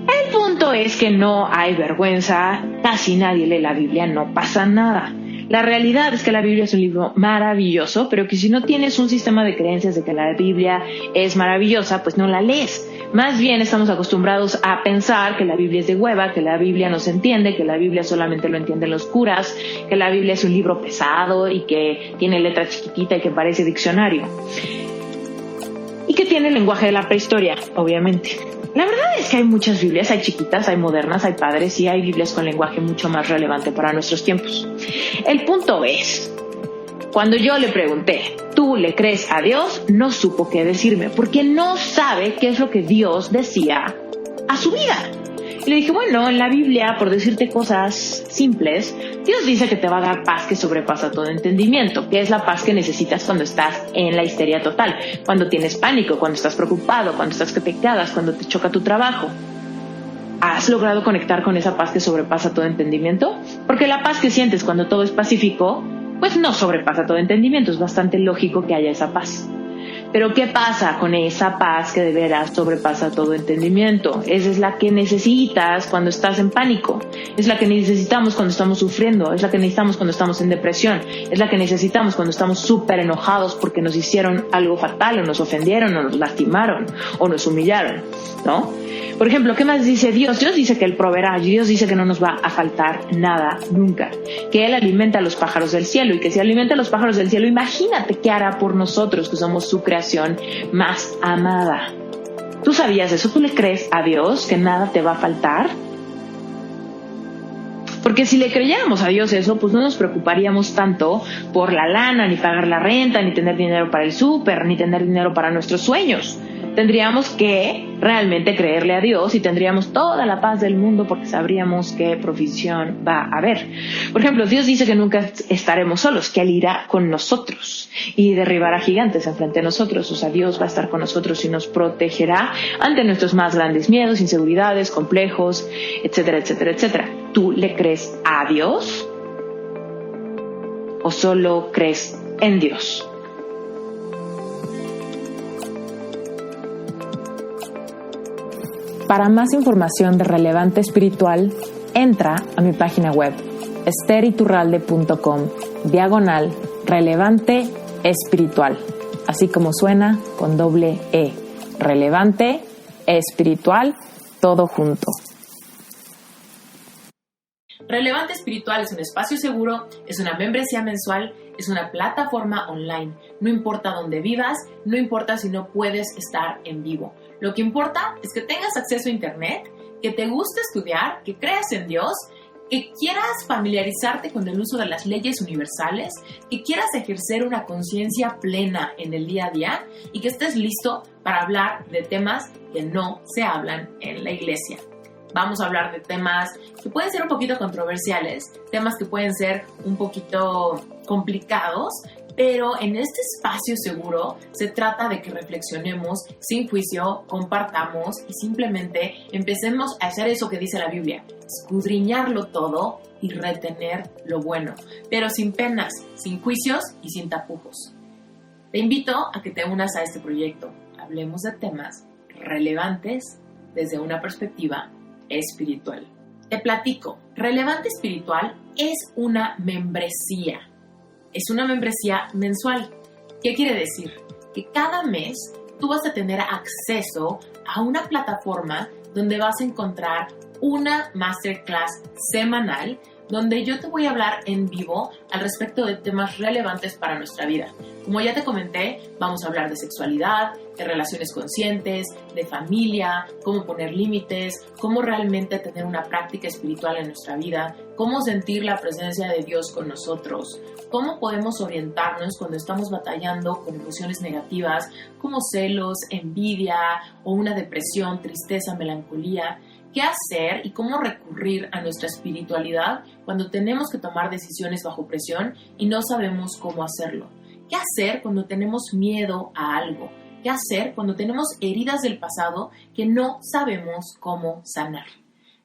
El punto es que no hay vergüenza, casi nadie lee la Biblia, no pasa nada. La realidad es que la Biblia es un libro maravilloso, pero que si no tienes un sistema de creencias de que la Biblia es maravillosa, pues no la lees. Más bien estamos acostumbrados a pensar que la Biblia es de hueva, que la Biblia no se entiende, que la Biblia solamente lo entienden los curas, que la Biblia es un libro pesado y que tiene letra chiquitita y que parece diccionario. Y que tiene el lenguaje de la prehistoria, obviamente. La verdad es que hay muchas Biblias, hay chiquitas, hay modernas, hay padres y hay Biblias con lenguaje mucho más relevante para nuestros tiempos. El punto es, cuando yo le pregunté, ¿tú le crees a Dios? No supo qué decirme, porque no sabe qué es lo que Dios decía a su vida. Y le dije, bueno, en la Biblia, por decirte cosas simples, Dios dice que te va a dar paz que sobrepasa todo entendimiento, que es la paz que necesitas cuando estás en la histeria total, cuando tienes pánico, cuando estás preocupado, cuando estás que te quedas, cuando te choca tu trabajo. ¿Has logrado conectar con esa paz que sobrepasa todo entendimiento? Porque la paz que sientes cuando todo es pacífico, pues no sobrepasa todo entendimiento, es bastante lógico que haya esa paz. Pero ¿qué pasa con esa paz que de veras sobrepasa todo entendimiento? Esa es la que necesitas cuando estás en pánico, es la que necesitamos cuando estamos sufriendo, es la que necesitamos cuando estamos en depresión, es la que necesitamos cuando estamos súper enojados porque nos hicieron algo fatal o nos ofendieron o nos lastimaron o nos humillaron, ¿no? Por ejemplo, ¿qué más dice Dios? Dios dice que Él proveerá, Dios dice que no nos va a faltar nada nunca, que Él alimenta a los pájaros del cielo y que si alimenta a los pájaros del cielo, imagínate qué hará por nosotros que somos su creación más amada. ¿Tú sabías eso? ¿Tú le crees a Dios que nada te va a faltar? Porque si le creyéramos a Dios eso, pues no nos preocuparíamos tanto por la lana, ni pagar la renta, ni tener dinero para el súper, ni tener dinero para nuestros sueños. Tendríamos que realmente creerle a Dios y tendríamos toda la paz del mundo porque sabríamos qué provisión va a haber. Por ejemplo, Dios dice que nunca estaremos solos, que Él irá con nosotros y derribará gigantes enfrente de nosotros. O sea, Dios va a estar con nosotros y nos protegerá ante nuestros más grandes miedos, inseguridades, complejos, etcétera, etcétera, etcétera. ¿Tú le crees a Dios o solo crees en Dios? Para más información de Relevante Espiritual, entra a mi página web esteriturralde.com/relevante espiritual, así como suena con doble E, Relevante Espiritual, todo junto. Relevante Espiritual es un espacio seguro, es una membresía mensual, es una plataforma online. No importa dónde vivas, no importa si no puedes estar en vivo. Lo que importa es que tengas acceso a internet, que te guste estudiar, que creas en Dios, que quieras familiarizarte con el uso de las leyes universales, que quieras ejercer una conciencia plena en el día a día y que estés listo para hablar de temas que no se hablan en la iglesia. Vamos a hablar de temas que pueden ser un poquito controversiales, temas que pueden ser un poquito complicados, pero en este espacio seguro se trata de que reflexionemos sin juicio, compartamos y simplemente empecemos a hacer eso que dice la Biblia, escudriñarlo todo y retener lo bueno, pero sin penas, sin juicios y sin tapujos. Te invito a que te unas a este proyecto. Hablemos de temas relevantes desde una perspectiva espiritual. Te platico, Relevante Espiritual es una membresía. Es una membresía mensual. ¿Qué quiere decir? Que cada mes tú vas a tener acceso a una plataforma donde vas a encontrar una masterclass semanal donde yo te voy a hablar en vivo al respecto de temas relevantes para nuestra vida. Como ya te comenté, vamos a hablar de sexualidad, de relaciones conscientes, de familia, cómo poner límites, cómo realmente tener una práctica espiritual en nuestra vida, cómo sentir la presencia de Dios con nosotros, cómo podemos orientarnos cuando estamos batallando con emociones negativas como celos, envidia o una depresión, tristeza, melancolía. ¿Qué hacer y cómo recurrir a nuestra espiritualidad cuando tenemos que tomar decisiones bajo presión y no sabemos cómo hacerlo? ¿Qué hacer cuando tenemos miedo a algo? ¿Qué hacer cuando tenemos heridas del pasado que no sabemos cómo sanar?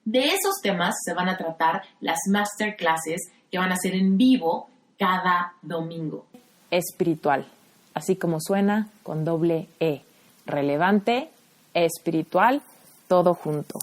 De esos temas se van a tratar las masterclasses que van a ser en vivo cada domingo. Espiritual, así como suena con doble E. Relevante, espiritual, todo junto.